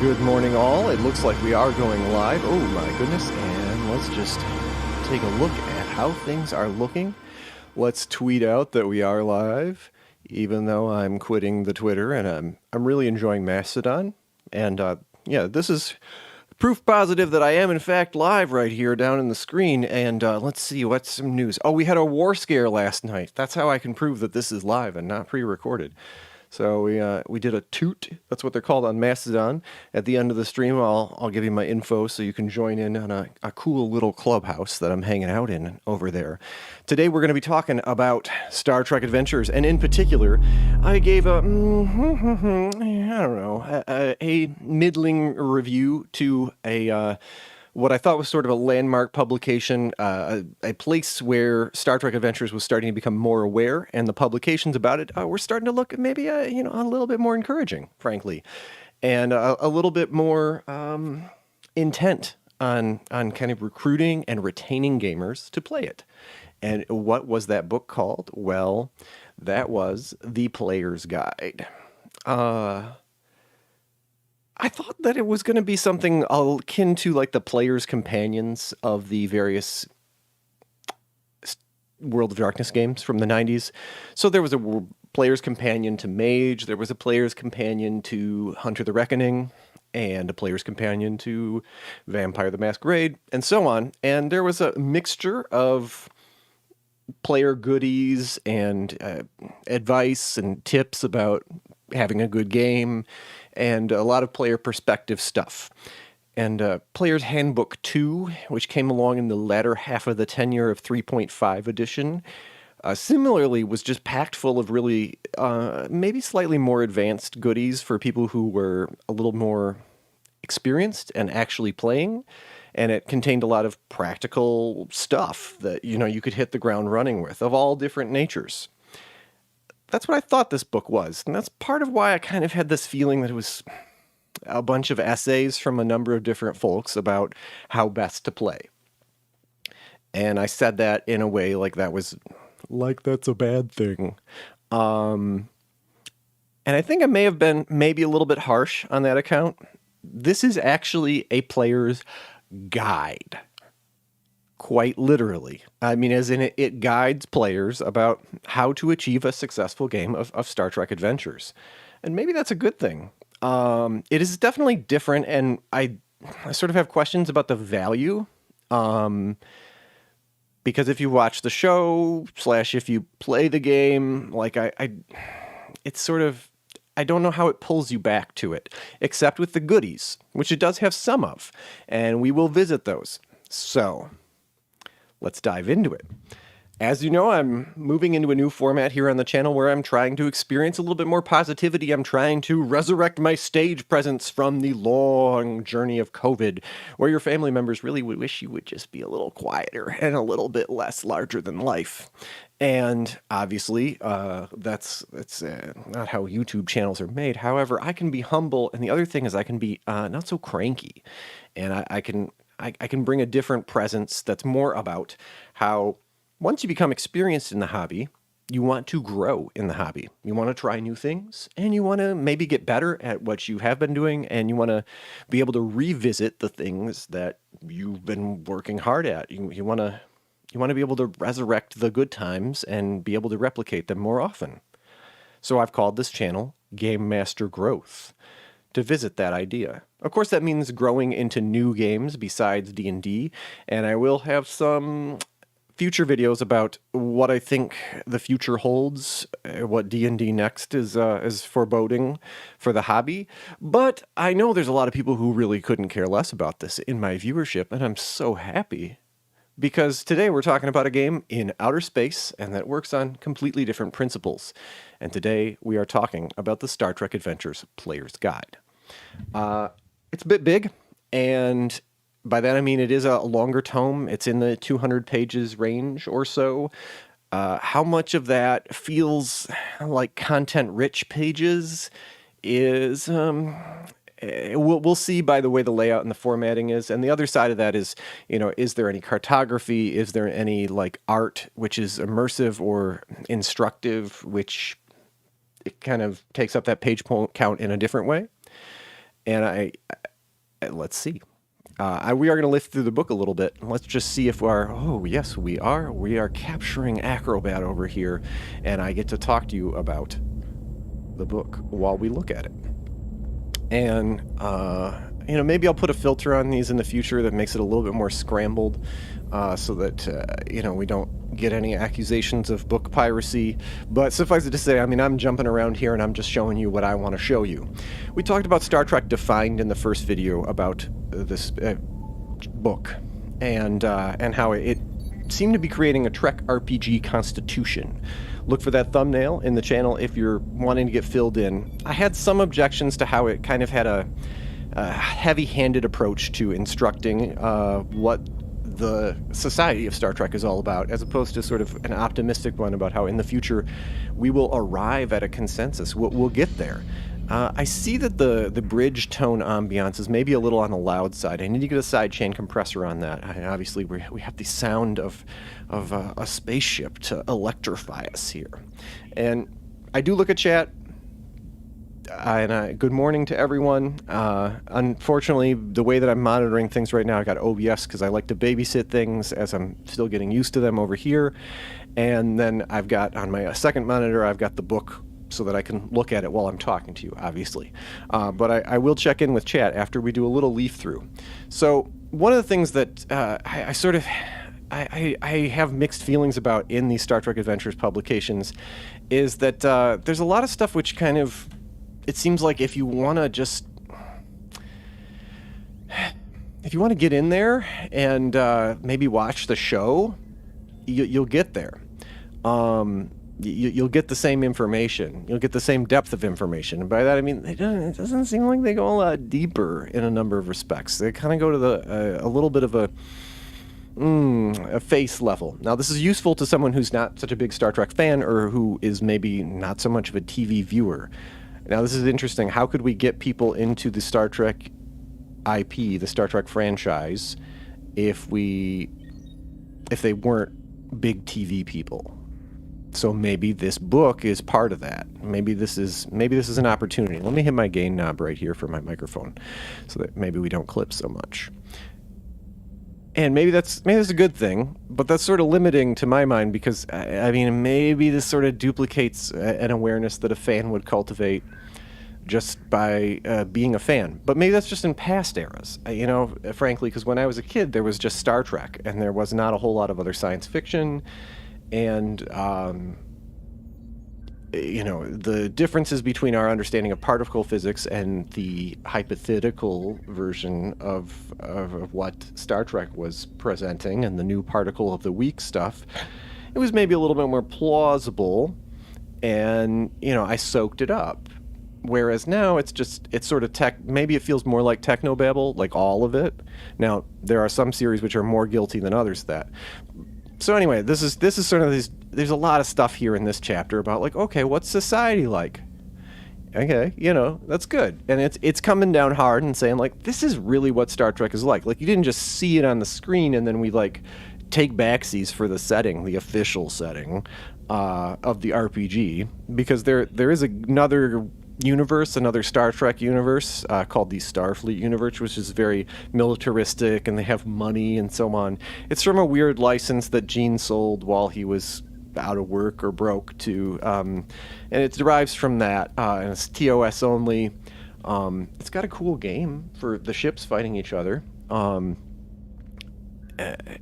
Good morning, all. It looks like we are going live. Oh, my goodness. And let's just take a look at how things are looking. Let's tweet out that we are live, even though I'm quitting the Twitter, and I'm really enjoying Mastodon. And, yeah, this is proof positive that I am, in fact, live right here down in the screen. And let's see, what's some news? Oh, we had a war scare last night. That's how I can prove that this is live and not pre-recorded. So we did a toot. That's what they're called on Mastodon. At the end of the stream, I'll give you my info so you can join in on a cool little clubhouse that I'm hanging out in over there. Today we're going to be talking about Star Trek Adventures, and in particular, I gave a middling review to what I thought was sort of a landmark publication, a place where Star Trek Adventures was starting to become more aware, and the publications about it were starting to look maybe a little bit more encouraging, frankly, and a little bit more intent on kind of recruiting and retaining gamers to play it. And what was that book called? Well, that was The Player's Guide. I thought that it was going to be something akin to like the Player's Companions of the various World of Darkness games from the 90s. So there was a Player's Companion to Mage, there was a Player's Companion to Hunter the Reckoning, and a Player's Companion to Vampire the Masquerade, and so on. And there was a mixture of player goodies and advice and tips about having a good game, and a lot of player perspective stuff. And Player's Handbook 2, which came along in the latter half of the tenure of 3.5 edition, similarly was just packed full of really maybe slightly more advanced goodies for people who were a little more experienced and actually playing. And it contained a lot of practical stuff that, you could hit the ground running with, of all different natures. That's what I thought this book was. And that's part of why I kind of had this feeling that it was a bunch of essays from a number of different folks about how best to play. And I said that in a way like that's a bad thing. And I think I may have been maybe a little bit harsh on that account. This is actually a player's guide. Quite literally. I mean, as in it guides players about how to achieve a successful game of Star Trek Adventures. And maybe that's a good thing. It is definitely different, and I sort of have questions about the value. Because if you watch the show, / if you play the game, it's sort of, I don't know how it pulls you back to it, except with the goodies, which it does have some of. And we will visit those. So let's dive into it. As you know, I'm moving into a new format here on the channel where I'm trying to experience a little bit more positivity. I'm trying to resurrect my stage presence from the long journey of COVID, where your family members really would wish you would just be a little quieter and a little bit less larger than life. And obviously, that's not how YouTube channels are made. However, I can be humble, and the other thing is I can be not so cranky, and I can bring a different presence that's more about how once you become experienced in the hobby, you want to grow in the hobby. You want to try new things, and you want to maybe get better at what you have been doing, and you want to be able to revisit the things that you've been working hard at. You want to be able to resurrect the good times and be able to replicate them more often. So I've called this channel Game Master Growth, to visit that idea. Of course, that means growing into new games besides D&D, and I will have some future videos about what I think the future holds, what D&D Next is foreboding for the hobby. But I know there's a lot of people who really couldn't care less about this in my viewership, and I'm so happy. Because today we're talking about a game in outer space, and that works on completely different principles. And today we are talking about the Star Trek Adventures Player's Guide. It's a bit big, and by that I mean it is a longer tome. It's in the 200 pages range or so. How much of that feels like content-rich pages is we'll see by the way the layout and the formatting is. And the other side of that is, is there any cartography? Is there any like art which is immersive or instructive, which it kind of takes up that page count in a different way? And let's see. We are going to lift through the book a little bit. Let's just see if yes, we are capturing Acrobat over here, and I get to talk to you about the book while we look at it. And, maybe I'll put a filter on these in the future that makes it a little bit more scrambled, so that, we don't get any accusations of book piracy. But suffice it to say, I'm jumping around here and I'm just showing you what I want to show you. We talked about Star Trek Defined in the first video about this book, and how it seemed to be creating a Trek RPG constitution. Look for that thumbnail in the channel if you're wanting to get filled in. I had some objections to how it kind of had a heavy-handed approach to instructing what the society of Star Trek is all about, as opposed to sort of an optimistic one about how in the future we will arrive at a consensus. We'll get there. I see that the bridge tone ambiance is maybe a little on the loud side. I need to get a sidechain compressor on that. Obviously, we have the sound of a spaceship to electrify us here. And I do look at chat. Good morning to everyone. Unfortunately, the way that I'm monitoring things right now, I got OBS because I like to babysit things as I'm still getting used to them over here. And then I've got, on my second monitor, I've got the book so that I can look at it while I'm talking to you, obviously. But I will check in with chat after we do a little leaf through. So one of the things that I have mixed feelings about in these Star Trek Adventures publications is that there's a lot of stuff which kind of, it seems like if you want to get in there and maybe watch the show, you'll get there. You'll get the same information. You'll get the same depth of information. And by that I mean it doesn't seem like they go a lot deeper in a number of respects. They kind of go to a little bit of a face level. Now, this is useful to someone who's not such a big Star Trek fan, or who is maybe not so much of a TV viewer. Now, this is interesting. How could we get people into the Star Trek IP, the Star Trek franchise, if they weren't big TV people? So maybe this book is part of that. Maybe this is an opportunity. Let me hit my gain knob right here for my microphone, so that maybe we don't clip so much. And maybe that's a good thing, but that's sort of limiting to my mind, because maybe this sort of duplicates an awareness that a fan would cultivate just by being a fan. But maybe that's just in past eras, frankly, because when I was a kid, there was just Star Trek, and there was not a whole lot of other science fiction. And, the differences between our understanding of particle physics and the hypothetical version of what Star Trek was presenting, and the new particle of the week stuff, it was maybe a little bit more plausible, and, I soaked it up. Whereas now it's sort of maybe it feels more like technobabble, like all of it. Now, there are some series which are more guilty than others of that. So anyway, this is sort of there's a lot of stuff here in this chapter about, like, okay, what's society like? Okay, that's good. And it's coming down hard and saying, like, this is really what Star Trek is like. Like, you didn't just see it on the screen and then we, like, take backsies for the setting, the official setting of the RPG, because there is another universe, another Star Trek universe called the Starfleet universe, which is very militaristic, and they have money and so on. It's from a weird license that Gene sold while he was out of work or broke to, and it derives from that, and it's TOS only. It's got a cool game for the ships fighting each other.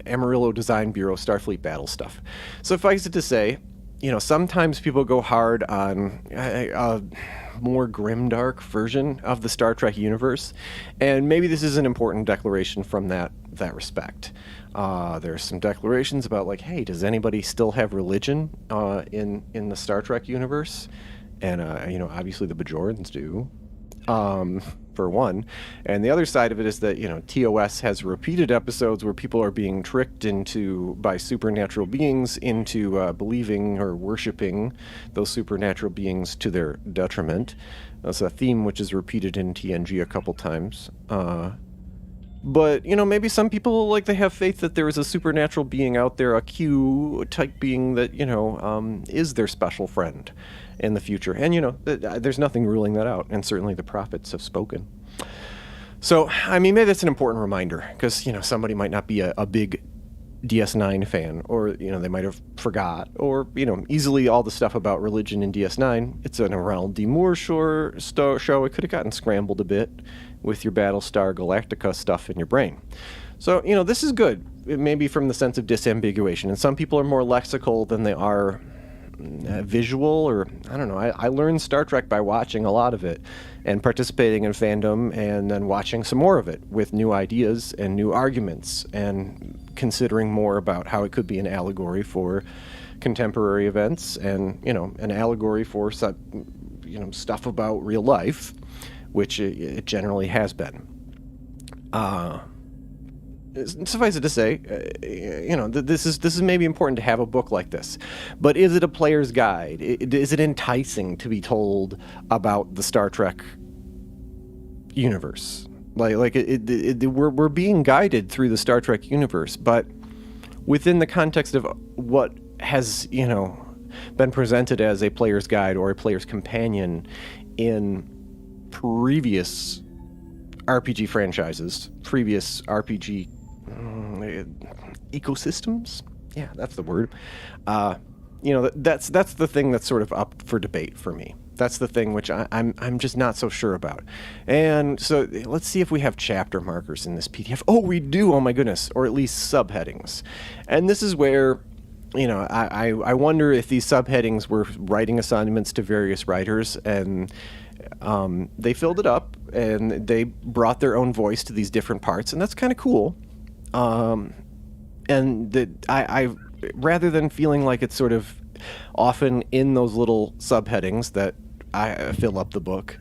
Amarillo Design Bureau Starfleet battle stuff. Suffice it to say, sometimes people go hard on a more grimdark version of the Star Trek universe, and maybe this is an important declaration from that respect. There's some declarations about, like, hey, does anybody still have religion in the Star Trek universe? And obviously the Bajorans do, for one. And the other side of it is that, TOS has repeated episodes where people are being tricked by supernatural beings into believing or worshiping those supernatural beings to their detriment. That's a theme which is repeated in TNG a couple times. But, maybe some people, like, they have faith that there is a supernatural being out there, a Q type being that, is their special friend. in the future. And, there's nothing ruling that out. And certainly the prophets have spoken. So, I mean, maybe that's an important reminder because, somebody might not be a big DS9 fan, or, they might have forgot, or, easily all the stuff about religion in DS9. It's an Aurel D. Moore show. It could have gotten scrambled a bit with your Battlestar Galactica stuff in your brain. So, this is good, maybe from the sense of disambiguation. And some people are more lexical than they are visual, or I don't know. I learned Star Trek by watching a lot of it and participating in fandom, and then watching some more of it with new ideas and new arguments, and considering more about how it could be an allegory for contemporary events, and an allegory for stuff about real life, which it generally has been. Suffice it to say, this is maybe important to have a book like this, but is it a player's guide? Is it enticing to be told about the Star Trek universe? We're being guided through the Star Trek universe, but within the context of what has been presented as a player's guide or a player's companion in previous RPG franchises, previous RPG ecosystems. Yeah, that's the word. That's the thing that's sort of up for debate for me. That's the thing which I'm just not so sure about. And so let's see if we have chapter markers in this PDF. Oh, we do. Oh my goodness. Or at least subheadings. And this is where, I wonder if these subheadings were writing assignments to various writers, and they filled it up and they brought their own voice to these different parts, and that's kind of cool. And that I rather than feeling like it's sort of often in those little subheadings that I fill up the book,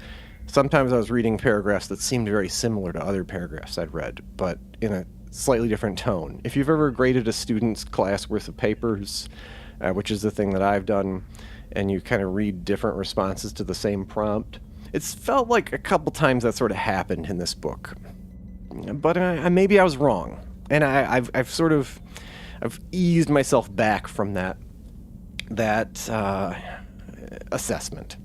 sometimes I was reading paragraphs that seemed very similar to other paragraphs I'd read, but in a slightly different tone. If you've ever graded a student's class worth of papers, which is the thing that I've done, and you kind of read different responses to the same prompt, it's felt like a couple times that sort of happened in this book. But maybe I was wrong. And I've eased myself back from that assessment.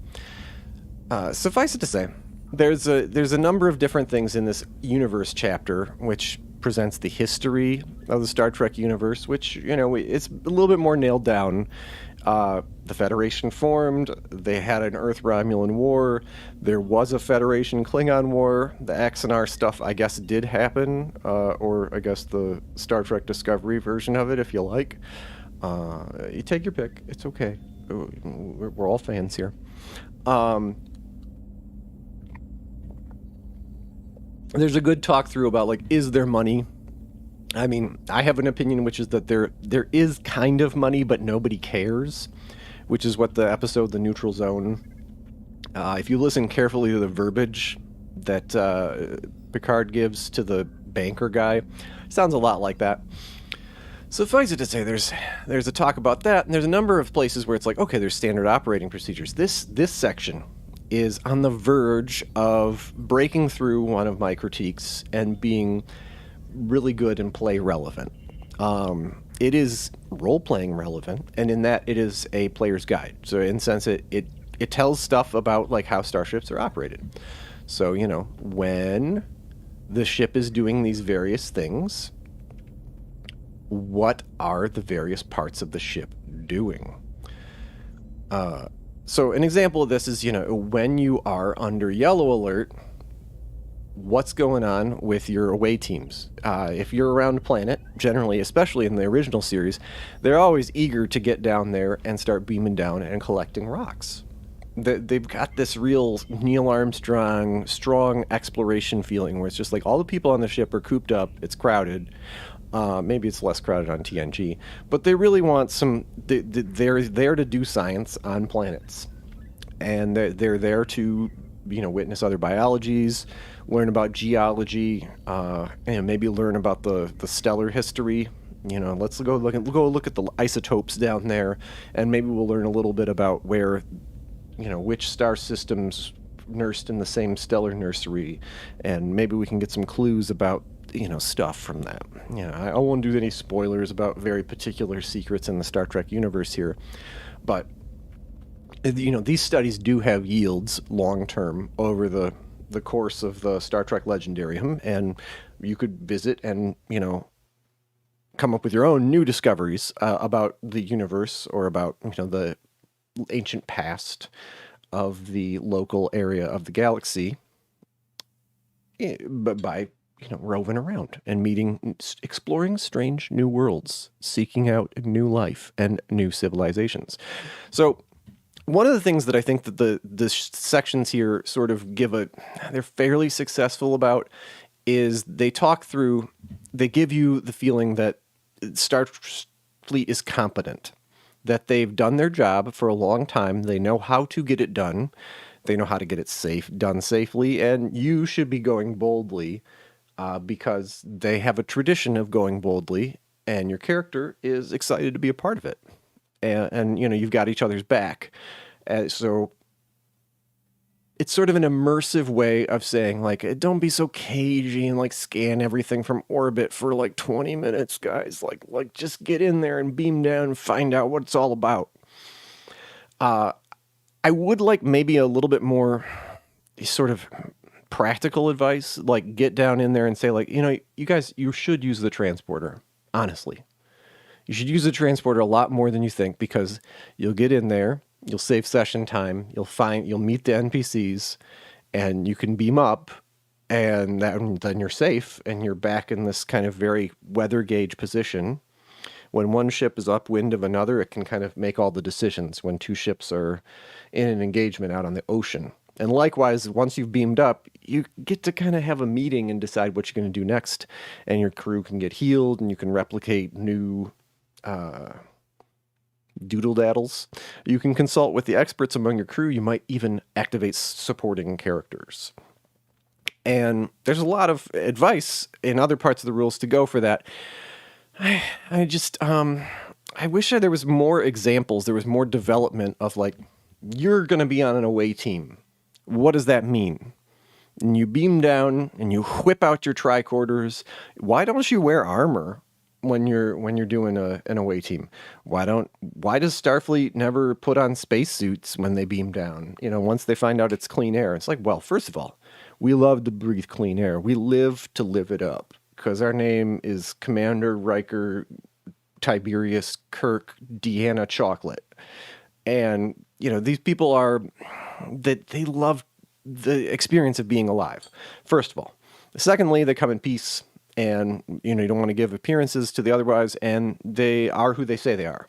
Suffice it to say, there's a number of different things in this universe chapter which presents the history of the Star Trek universe, which it's a little bit more nailed down. The Federation formed. They had an Earth-Romulan war. There was a Federation-Klingon war. The Axanar stuff, I guess, did happen, or I guess the Star Trek Discovery version of it, if you like. You take your pick. It's okay. We're all fans here. There's a good talk through about, is there money? I mean, I have an opinion, which is that there is kind of money, but nobody cares, which is what the episode The Neutral Zone, if you listen carefully to the verbiage that Picard gives to the banker guy, sounds a lot like that. Suffice it to say, there's a talk about that, and there's a number of places where it's like, okay, there's standard operating procedures. This section is on the verge of breaking through one of my critiques and being really good and play relevant. It is role-playing relevant, and in that it is a player's guide. So in a sense, it tells stuff about how starships are operated. So, when the ship is doing these various things, what are the various parts of the ship doing? So an example of this is, when you are under yellow alert, what's going on with your away teams? If you're around a planet, generally, especially in the original series, they're always eager to get down there and start beaming down and collecting rocks. They've got this real Neil Armstrong, strong exploration feeling where it's just all the people on the ship are cooped up, it's crowded. Maybe it's less crowded on TNG, but they really want they're there to do science on planets. And they're there to, witness other biologies, learn about geology, and maybe learn about the stellar history. Let's go look at the isotopes down there, and maybe we'll learn a little bit about where, which star systems nursed in the same stellar nursery, and maybe we can get some clues about stuff from that. I won't do any spoilers about very particular secrets in the Star Trek universe here, but these studies do have yields long term over the course of the Star Trek Legendarium, and you could visit and come up with your own new discoveries about the universe or about the ancient past of the local area of the galaxy, but by roving around and exploring strange new worlds, seeking out new life and new civilizations. So one of the things that I think that the sections here sort of they're fairly successful about is they give you the feeling that Starfleet is competent, that they've done their job for a long time. They know how to get it done. They know how to get it done safely, and you should be going boldly because they have a tradition of going boldly, and your character is excited to be a part of it. And you've got each other's back. So it's sort of an immersive way of saying, like, don't be so cagey and like scan everything from orbit for like 20 minutes, guys. Like just get in there and beam down and find out what it's all about. I would like maybe a little bit more sort of practical advice, like get down in there and say, like, you guys, you should use the transporter. Honestly, you should use the transporter a lot more than you think, because you'll get in there, you'll save session time, you'll meet the NPCs, and you can beam up, and then you're safe, and you're back in this kind of very weather gauge position. When one ship is upwind of another, it can kind of make all the decisions when two ships are in an engagement out on the ocean. And likewise, once you've beamed up, you get to kind of have a meeting and decide what you're going to do next. And your crew can get healed, and you can replicate new doodle daddles. You can consult with the experts among your crew. You might even activate supporting characters. And there's a lot of advice in other parts of the rules to go for that. I just, I wish there was more examples. There was more development of, like, you're going to be on an away team. What does that mean? And you beam down and you whip out your tricorders. Why don't you wear armor when you're doing an away team? Why does Starfleet never put on spacesuits when they beam down? Once they find out it's clean air, it's like, well, first of all, we love to breathe clean air. We live to live it up, because our name is Commander Riker Tiberius Kirk Deanna Chocolate. And, these people they love the experience of being alive, first of all. Secondly, they come in peace, and, you don't want to give appearances to the otherwise, and they are who they say they are.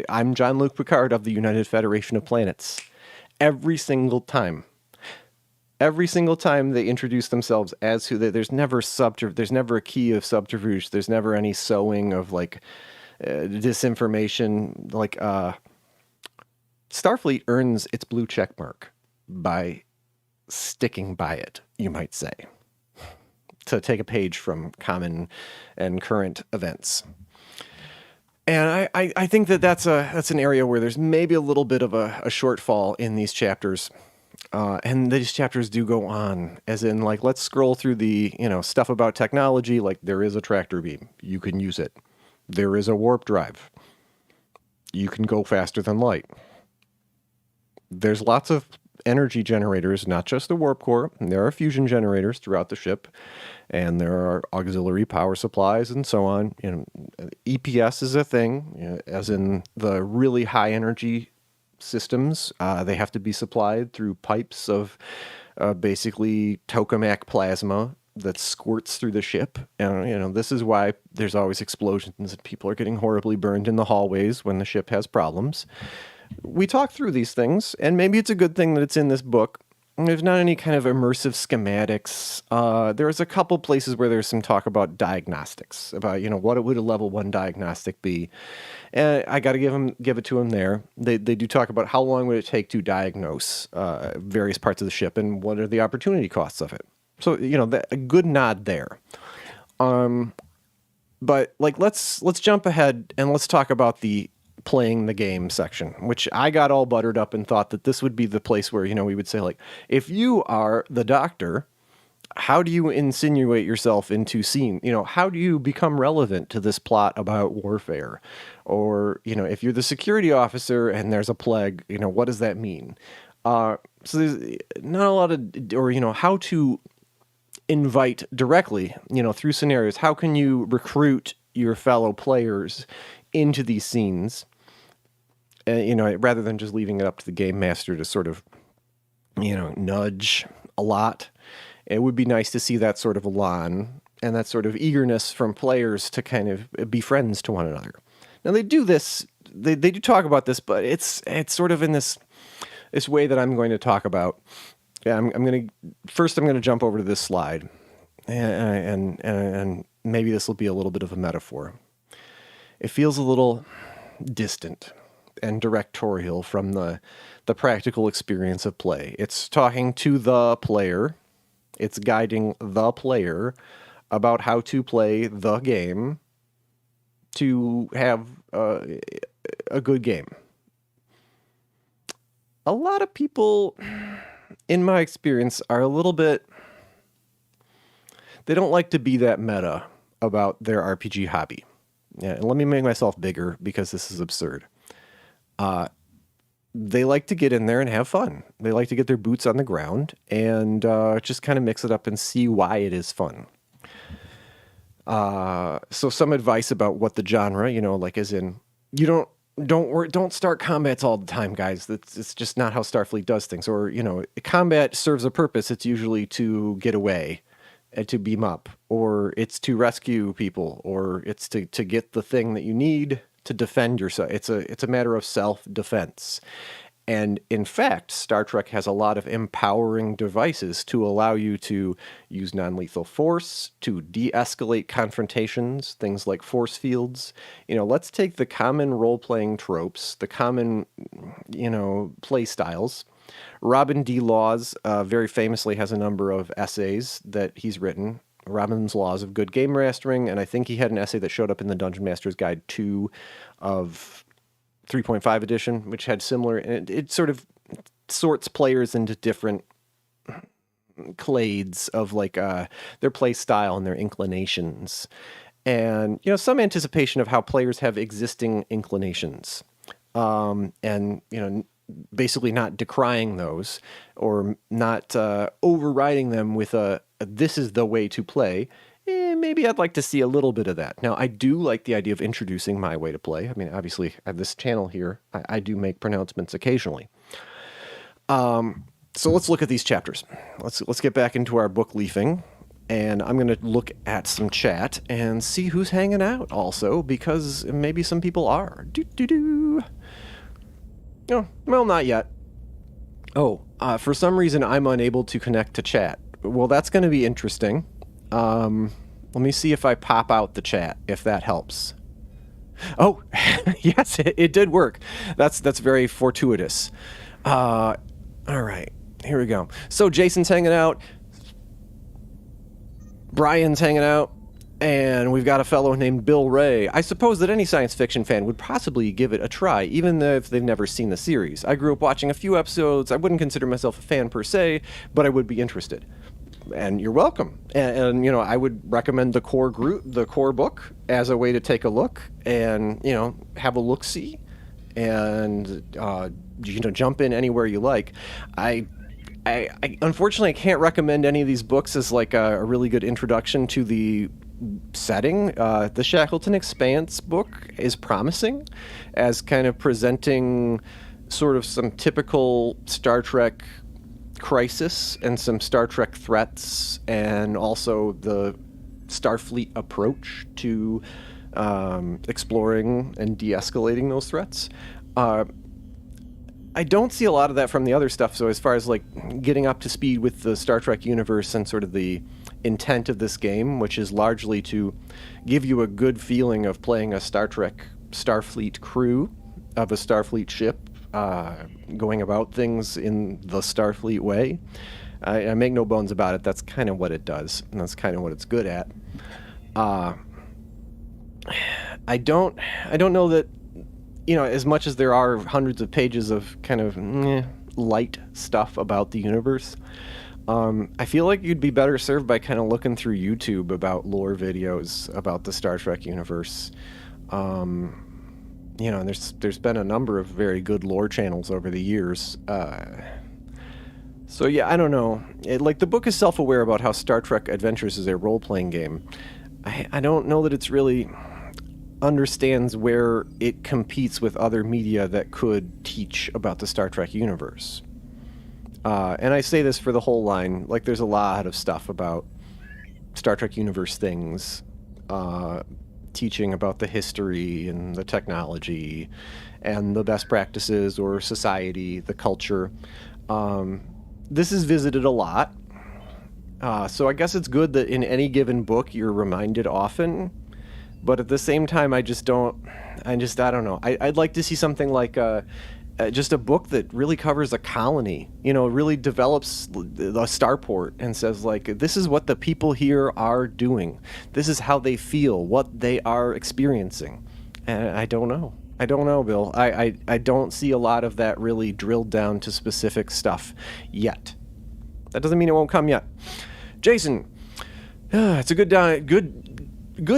I'm Jean-Luc Picard of the United Federation of Planets. Every single time they introduce themselves as who there's never there's never a key of subterfuge. There's never any sowing of like disinformation. Like Starfleet earns its blue check mark by sticking by it, you might say, to take a page from common and current events. And I think that's an area where there's maybe a little bit of a shortfall in these chapters. And these chapters do go on, as in, like, let's scroll through the, stuff about technology. Like, there is a tractor beam. You can use it. There is a warp drive. You can go faster than light. There's lots of energy generators, not just the warp core. There are fusion generators throughout the ship, and there are auxiliary power supplies and so on. EPS is a thing, as in the really high energy systems. They have to be supplied through pipes of basically tokamak plasma that squirts through the ship. And this is why there's always explosions and people are getting horribly burned in the hallways when the ship has problems. We talk through these things, and maybe it's a good thing that it's in this book. There's not any kind of immersive schematics. There's a couple places where there's some talk about diagnostics, about, what would a level 1 diagnostic be? And I got to give it to them there. They do talk about how long would it take to diagnose various parts of the ship, and what are the opportunity costs of it. So, a good nod there. But like, let's jump ahead and let's talk about the playing the game section, which I got all buttered up and thought that this would be the place where, we would say, like, if you are the doctor, how do you insinuate yourself into scene? How do you become relevant to this plot about warfare? Or, if you're the security officer and there's a plague, what does that mean? So there's not a lot of, or, how to invite directly, through scenarios. How can you recruit your fellow players into these scenes? Rather than just leaving it up to the game master to sort of, nudge a lot. It would be nice to see that sort of elan and that sort of eagerness from players to kind of be friends to one another. Now they do this, they do talk about this, but it's sort of in this way that I'm going to talk about. Yeah, I'm going to jump over to this slide, and maybe this will be a little bit of a metaphor. It feels a little distant and directorial from the practical experience of play. It's talking to the player. It's guiding the player about how to play the game to have a good game. A lot of people, in my experience, are a little bit... They don't like to be that meta about their RPG hobby. Yeah, and let me make myself bigger because this is absurd. They like to get in there and have fun. They like to get their boots on the ground and just kind of mix it up and see why it is fun. So some advice about what the genre, like as in, you don't start combats all the time, guys. It's just not how Starfleet does things. Or, combat serves a purpose. It's usually to get away and to beam up, or it's to rescue people, or it's to get the thing that you need to defend yourself. It's a matter of self-defense. And in fact, Star Trek has a lot of empowering devices to allow you to use non-lethal force, to de-escalate confrontations, things like force fields. Let's take the common role-playing tropes, the common, play styles. Robin D. Laws very famously has a number of essays that he's written. Robin's Laws of Good Game Mastering, and I think he had an essay that showed up in the Dungeon Master's Guide 2 of 3.5 edition, which had similar, and it sort of sorts players into different clades of their play style and their inclinations. And, some anticipation of how players have existing inclinations. And, basically not decrying those or not overriding them with this is the way to play. Maybe I'd like to see a little bit of that. Now, I do like the idea of introducing my way to play. I mean, obviously, I have this channel here. I do make pronouncements occasionally. So let's look at these chapters. Let's get back into our book leafing. And I'm going to look at some chat and see who's hanging out also, because maybe some people are. Oh, well, not yet. Oh, for some reason, I'm unable to connect to chat. Well, that's going to be interesting. Let me see if I pop out the chat, if that helps. Oh, yes, it did work. That's very fortuitous. All right, here we go. So Jason's hanging out. Brian's hanging out. And we've got a fellow named Bill Ray. I suppose that any science fiction fan would possibly give it a try, even if they've never seen the series. I grew up watching a few episodes. I wouldn't consider myself a fan per se, but I would be interested. And you're welcome. And I would recommend the core book as a way to take a look and, have a look-see and, jump in anywhere you like. I unfortunately can't recommend any of these books as like a really good introduction to the setting. The Shackleton Expanse book is promising as kind of presenting sort of some typical Star Trek crisis and some Star Trek threats, and also the Starfleet approach to exploring and de-escalating those threats. I don't see a lot of that from the other stuff, so as far as getting up to speed with the Star Trek universe and sort of the intent of this game, which is largely to give you a good feeling of playing a Star Trek Starfleet crew of a Starfleet ship, going about things in the Starfleet way. I make no bones about it. That's kind of what it does, and that's kind of what it's good at. I don't know that, as much as there are hundreds of pages of kind of light stuff about the universe, I feel like you'd be better served by kind of looking through YouTube about lore videos about the Star Trek universe. There's been a number of very good lore channels over the years. So yeah, I don't know. The book is self-aware about how Star Trek Adventures is a role-playing game. I don't know that it's really understands where it competes with other media that could teach about the Star Trek universe. And I say this for the whole line. There's a lot of stuff about Star Trek universe things, teaching about the history and the technology and the best practices or society, the culture. This is visited a lot. So I guess it's good that in any given book you're reminded often. But at the same time, I don't know. I'd like to see something like just a book that really covers a colony, really develops the starport and says, this is what the people here are doing. This is how they feel, what they are experiencing. And I don't know. I don't know, Bill. I don't see a lot of that really drilled down to specific stuff yet. That doesn't mean it won't come yet. Jason, it's a good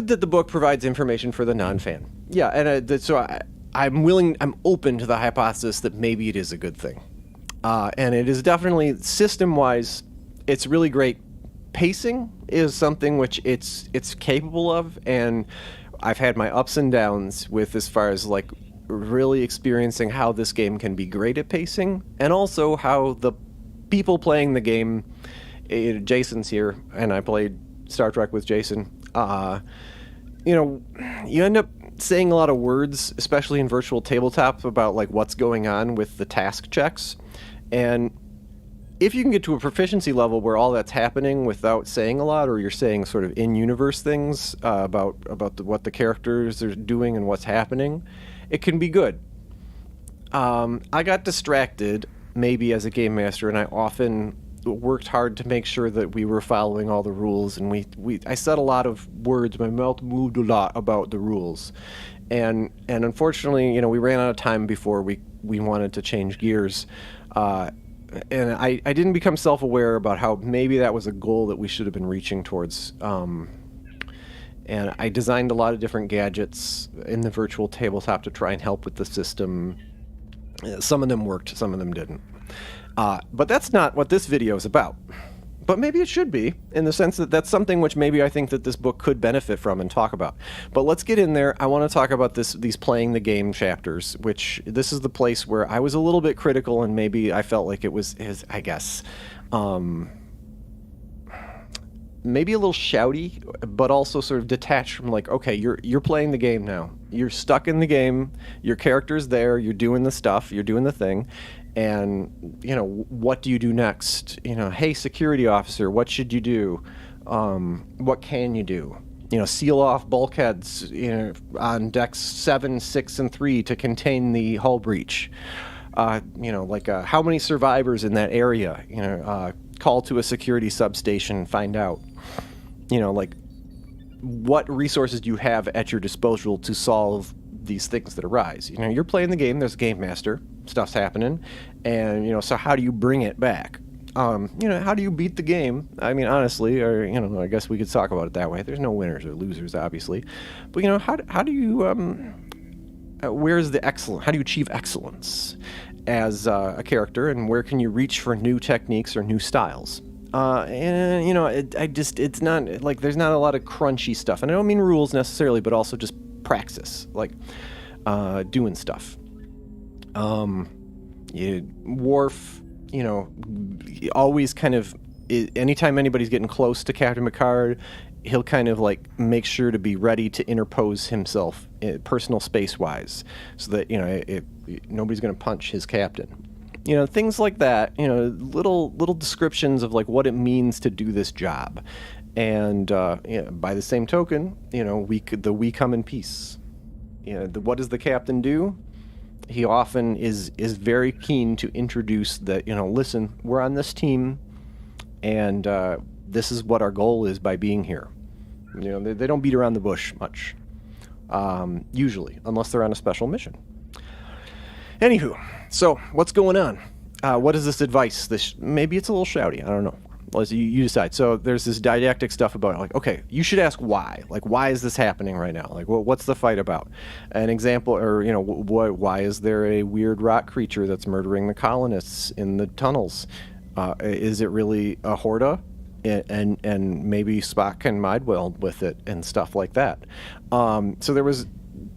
that the book provides information for the non-fan. Yeah, and I'm open to the hypothesis that maybe it is a good thing. And it is definitely, system-wise, it's really great. Pacing is something which it's capable of, and I've had my ups and downs with as far as really experiencing how this game can be great at pacing, and also how the people playing the game, Jason's here, and I played Star Trek with Jason. You end up saying a lot of words, especially in virtual tabletop, about what's going on with the task checks. And if you can get to a proficiency level where all that's happening without saying a lot, or you're saying sort of in-universe things about what the characters are doing and what's happening, it can be good. I got distracted, maybe as a game master, and I often worked hard to make sure that we were following all the rules, and I said a lot of words. My mouth moved a lot about the rules, and unfortunately, we ran out of time before we wanted to change gears, and I didn't become self-aware about how maybe that was a goal that we should have been reaching towards. And I designed a lot of different gadgets in the virtual tabletop to try and help with the system. Some of them worked, some of them didn't. But that's not what this video is about. But maybe it should be, in the sense that that's something which maybe I think that this book could benefit from and talk about. But let's get in there. I want to talk about these playing the game chapters, which this is the place where I was a little bit critical, and maybe I felt like it was I guess, maybe a little shouty, but also sort of detached from okay, you're playing the game now. You're stuck in the game. Your character's there. You're doing the stuff. You're doing the thing. And, what do you do next? Hey, security officer, what should you do? What can you do? Seal off bulkheads, on decks 7, 6, and 3 to contain the hull breach. How many survivors in that area? Call to a security substation, find out. What resources do you have at your disposal to solve these things that arise? You're playing the game, there's a game master, stuff's happening, and so how do you bring it back? How do you beat the game? I mean, honestly, or I guess we could talk about it that way. There's no winners or losers, obviously, but how do you where's the excellence? How do you achieve excellence as a character, and where can you reach for new techniques or new styles? And it's not there's not a lot of crunchy stuff, and I don't mean rules necessarily, but also just praxis, doing stuff. Worf, always kind of, anytime anybody's getting close to Captain Picard, he'll kind of make sure to be ready to interpose himself, personal space-wise, so that nobody's going to punch his captain. Things like that. Little descriptions of what it means to do this job, and by the same token, we come in peace. What does the captain do? He often is very keen to introduce that, listen, we're on this team, and this is what our goal is by being here. They don't beat around the bush much, usually, unless they're on a special mission. Anywho, so what's going on? What is this advice? Maybe it's a little shouty, I don't know. You decide. So there's this didactic stuff about like, okay, you should ask why. Like, why is this happening right now? Like, what's the fight about? An example, or why is there a weird rock creature that's murdering the colonists in the tunnels? Is it really a Horda? And maybe Spock can mind weld with it and stuff like that. So there was,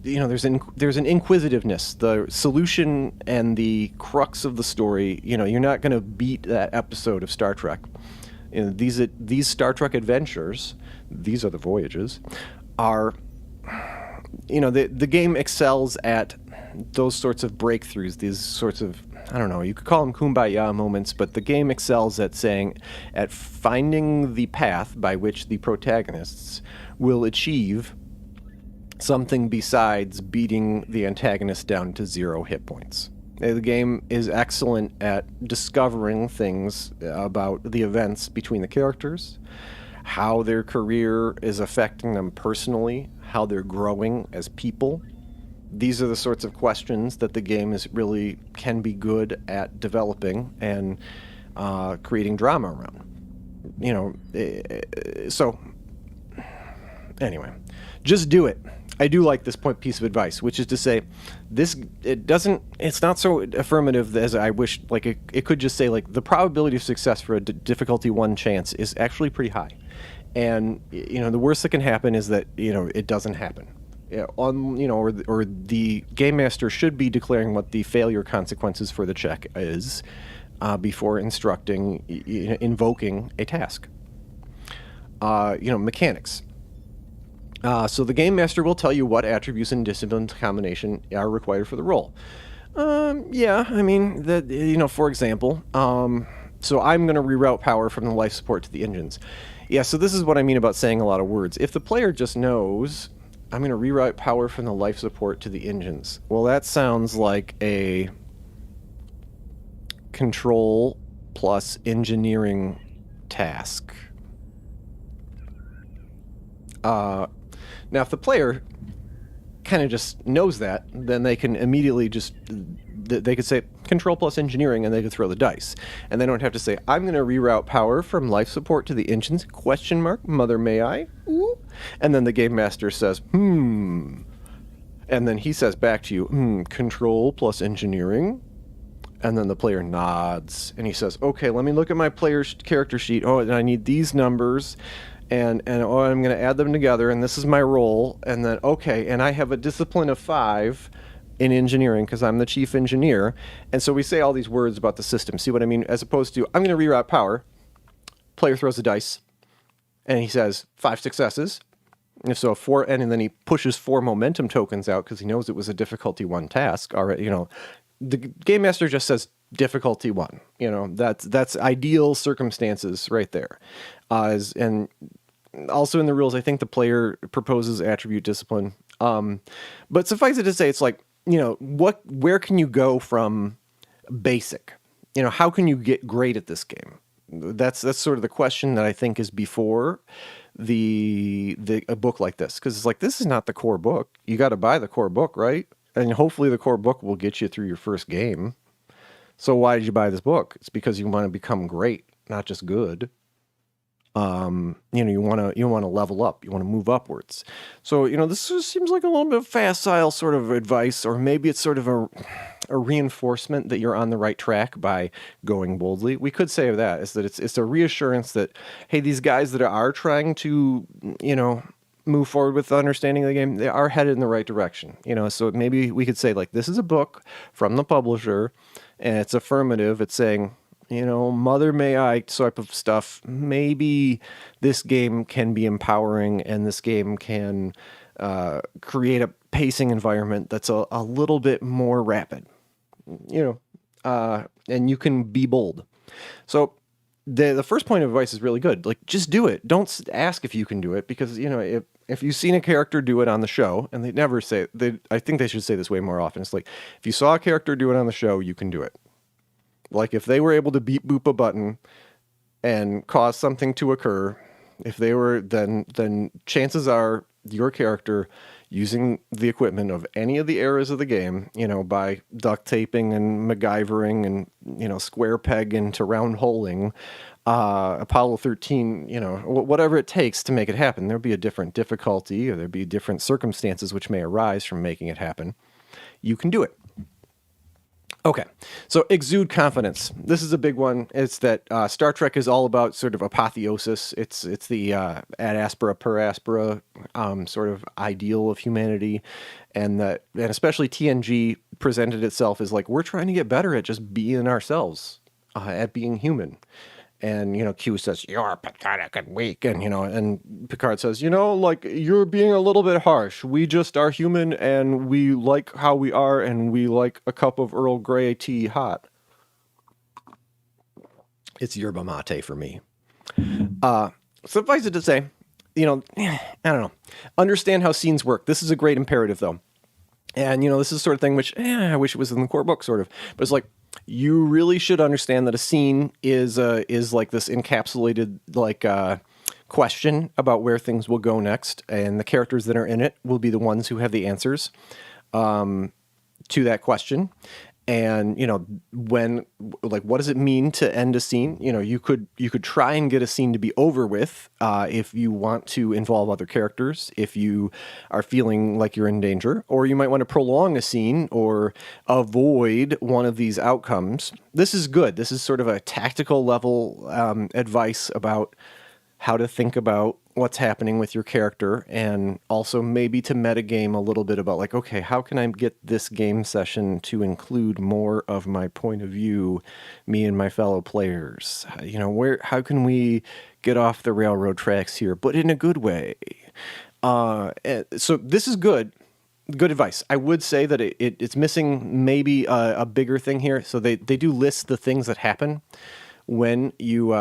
there's an inquisitiveness. The solution and the crux of the story. You're not going to beat that episode of Star Trek. These Star Trek adventures, these are the voyages, are, the game excels at those sorts of breakthroughs. These sorts of, I don't know, you could call them kumbaya moments, but the game excels at finding the path by which the protagonists will achieve something besides beating the antagonist down to 0 hit points. The game is excellent at discovering things about the events between the characters, how their career is affecting them personally, how they're growing as people. These are the sorts of questions that the game can be good at developing and creating drama around. So anyway, just do it. I do like this piece of advice, which is to say, it's not so affirmative as I wish. Like it could just say like the probability of success for a difficulty 1 chance is actually pretty high, and the worst that can happen is that it doesn't happen. Or the game master should be declaring what the failure consequences for the check is before invoking a task. Mechanics. So the game master will tell you what attributes and discipline combination are required for the role. For example, so I'm going to reroute power from the life support to the engines. Yeah, so this is what I mean about saying a lot of words. If the player just knows, I'm going to reroute power from the life support to the engines. Well, that sounds like a control plus engineering task. Now, if the player kind of just knows that, then they can immediately they could say control plus engineering, and they could throw the dice. And they don't have to say, I'm going to reroute power from life support to the engines, ? Mother, may I? Ooh. And then the game master says, And then he says back to you, control plus engineering. And then the player nods, and he says, okay, let me look at my player's character sheet. Oh, and I need these numbers. And I'm going to add them together, and this is my role. And then, okay, and I have a discipline of 5 in engineering because I'm the chief engineer. And so we say all these words about the system. See what I mean? As opposed to, I'm going to reroute power. Player throws a dice, and he says 5 successes. And so 4, and then he pushes 4 momentum tokens out because he knows it was a difficulty 1 task. All right, the game master just says difficulty 1. That's ideal circumstances right there. And also in the rules, I think the player proposes attribute discipline. But suffice it to say, it's like, where can you go from basic? How can you get great at this game? That's sort of the question that I think is before a book like this. Because it's like, this is not the core book. You got to buy the core book, right? And hopefully the core book will get you through your first game. So why did you buy this book? It's because you want to become great, not just good. You want to level up. You want to move upwards. So, this seems like a little bit of facile sort of advice, or maybe it's sort of a reinforcement that you're on the right track by going boldly. We could say that is that it's a reassurance that, hey, these guys that are trying to, move forward with the understanding of the game, they are headed in the right direction. So maybe we could say, like, this is a book from the publisher, and it's affirmative. It's saying, mother may I type of stuff. Maybe this game can be empowering, and this game can create a pacing environment that's a little bit more rapid, and you can be bold. So the first point of advice is really good. Like, just do it. Don't ask if you can do it, because, if you've seen a character do it on the show, and they never say, I think they should say this way more often. It's like, if you saw a character do it on the show, you can do it. Like, if they were able to beep boop a button and cause something to occur, if they were, then chances are your character, using the equipment of any of the eras of the game, by duct taping and MacGyvering and, square peg into round holing, Apollo 13, whatever it takes to make it happen. There'll be a different difficulty, or there'll be different circumstances which may arise from making it happen. You can do it. Okay, so exude confidence. This is a big one. It's that Star Trek is all about sort of apotheosis. It's the ad aspera per aspera sort of ideal of humanity, and especially TNG presented itself as like, we're trying to get better at just being ourselves, at being human. And, Q says, you're pathetic and weak. And, and Picard says, like, you're being a little bit harsh. We just are human, and we like how we are, and we like a cup of Earl Grey tea hot. It's yerba mate for me. Suffice it to say, I don't know. Understand how scenes work. This is a great imperative, though. And, this is the sort of thing which, I wish it was in the core book, sort of. But it's like, you really should understand that a scene is like this encapsulated question about where things will go next, and the characters that are in it will be the ones who have the answers to that question. And what does it mean to end a scene? You could try and get a scene to be over with if you want to involve other characters, if you are feeling like you're in danger, or you might want to prolong a scene or avoid one of these outcomes. This is good. This is sort of a tactical level advice about how to think about what's happening with your character, and also maybe to metagame a little bit about like, okay, how can I get this game session to include more of my point of view, me and my fellow players? How can we get off the railroad tracks here, but in a good way? So this is good advice. I would say that it's missing maybe a bigger thing here. So they do list the things that happen when you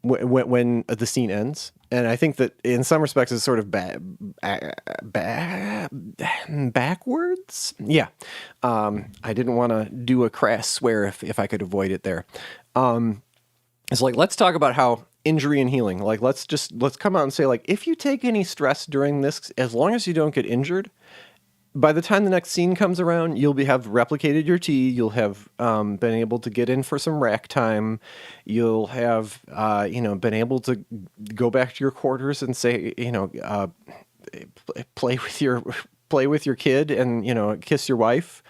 when the scene ends. And I think that in some respects it's sort of backwards. Yeah. I didn't want to do a crass swear if I could avoid it there. It's like, let's talk about how injury and healing, like, let's come out and say, like, if you take any stress during this, as long as you don't get injured, by the time the next scene comes around, you'll have replicated your tea. You'll have been able to get in for some rack time. You'll have been able to go back to your quarters and say, play with your kid and kiss your wife.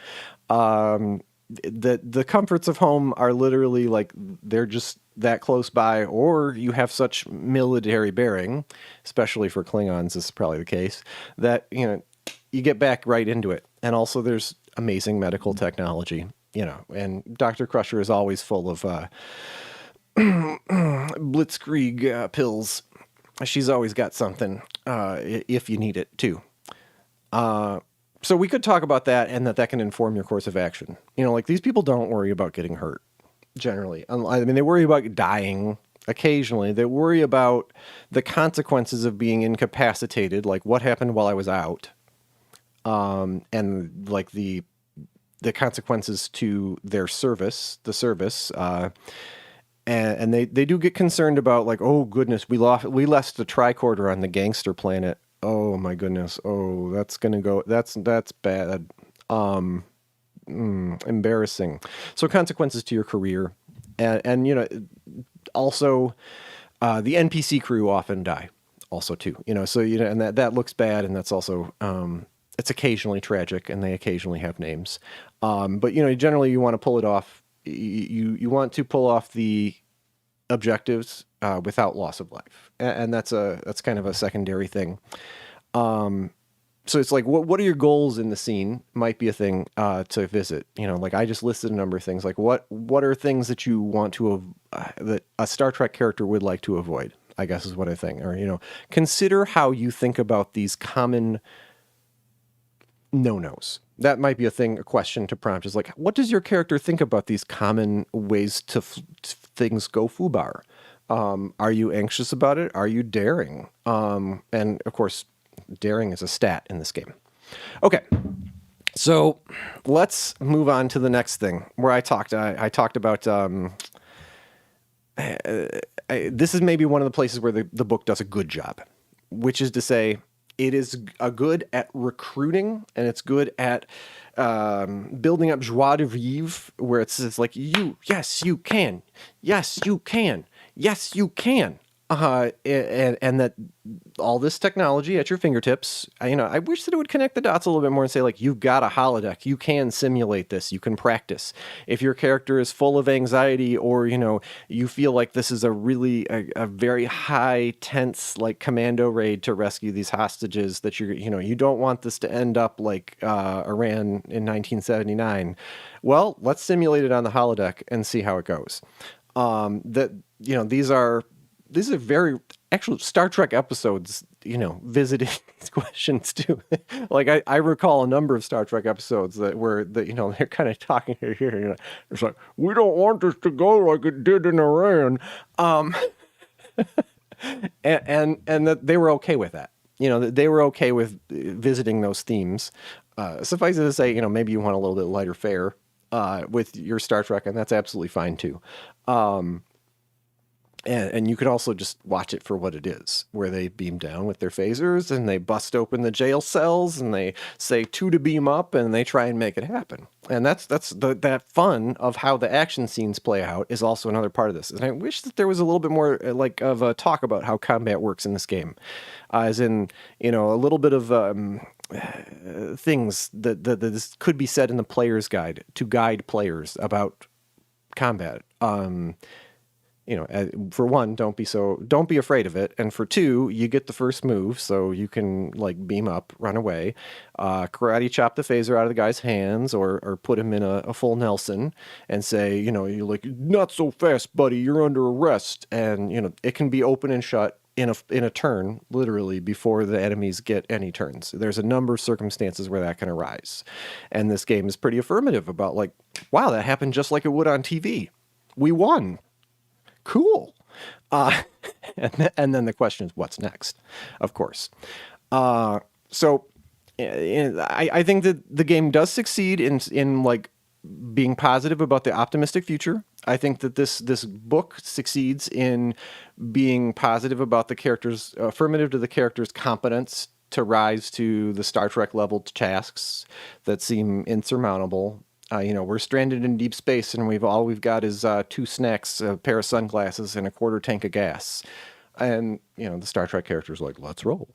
The comforts of home are literally like, they're just that close by, or you have such military bearing, especially for Klingons, this is probably the case, that you get back right into it. And also there's amazing medical technology, and Dr. Crusher is always full of blitzkrieg pills. She's always got something if you need it too. So we could talk about that, and that can inform your course of action. Like, these people don't worry about getting hurt, generally. I mean, they worry about dying occasionally. They worry about the consequences of being incapacitated, like what happened while I was out. And like the consequences to their service, and they do get concerned about, like, oh goodness, we left the tricorder on the gangster planet. Oh my goodness. Oh, that's bad. Embarrassing. So consequences to your career, and also the NPC crew often die also too. So and that looks bad, and that's also it's occasionally tragic, and they occasionally have names. But generally you want to pull it off. You want to pull off the objectives without loss of life, and that's kind of a secondary thing. So it's like, what are your goals in the scene might be a thing to visit. Like, I just listed a number of things. Like, what are things that you want to that a Star Trek character would like to avoid, I guess is what I think. Or consider how you think about these common no-nos. That might be a question to prompt, is like, what does your character think about these common ways to things go foobar? Are you anxious about it? Are you daring? And of course, daring is a stat in this game. Okay, so let's move on to the next thing where I talked about. This is maybe one of the places where the book does a good job. which is to say, it is good at recruiting, and it's good at building up joie de vivre, where it's like, yes, you can, yes, you can, yes, you can. And that all this technology at your fingertips, I wish that it would connect the dots a little bit more and say, like, you've got a holodeck, you can simulate this, you can practice. If your character is full of anxiety, or, you feel like this is a very high tense, like, commando raid to rescue these hostages, that you don't want this to end up like Iran in 1979. Well, let's simulate it on the holodeck and see how it goes. These are very actual Star Trek episodes, visiting these questions too. Like I recall a number of Star Trek episodes that they're kind of talking here. It's like, we don't want this to go like it did in Iran. And that they were okay with that. They were okay with visiting those themes. Suffice it to say, maybe you want a little bit lighter fare with your Star Trek, and that's absolutely fine too. And you could also just watch it for what it is, where they beam down with their phasers and they bust open the jail cells and they say 2 to beam up and they try and make it happen. And that's that fun of how the action scenes play out is also another part of this. And I wish that there was a little bit more of a talk about how combat works in this game, as in, a little bit of things that this could be said in the player's guide to guide players about combat. For one, don't be afraid of it. And for two, you get the first move, so you can like beam up, run away, karate chop the phaser out of the guy's hands, or put him in a full Nelson and say, you're like, not so fast, buddy, you're under arrest. And, it can be open and shut in a turn, literally, before the enemies get any turns. There's a number of circumstances where that can arise. And this game is pretty affirmative about like, wow, that happened just like it would on TV. We won. Cool. And then the question is, what's next? Of course. So I think that the game does succeed in like being positive about the optimistic future. I think that this book succeeds in being positive about the characters, affirmative to the characters' competence to rise to the Star Trek level tasks that seem insurmountable. We're stranded in deep space, and all we've got is 2 snacks, a pair of sunglasses, and a quarter tank of gas. And, the Star Trek characters are like, let's roll.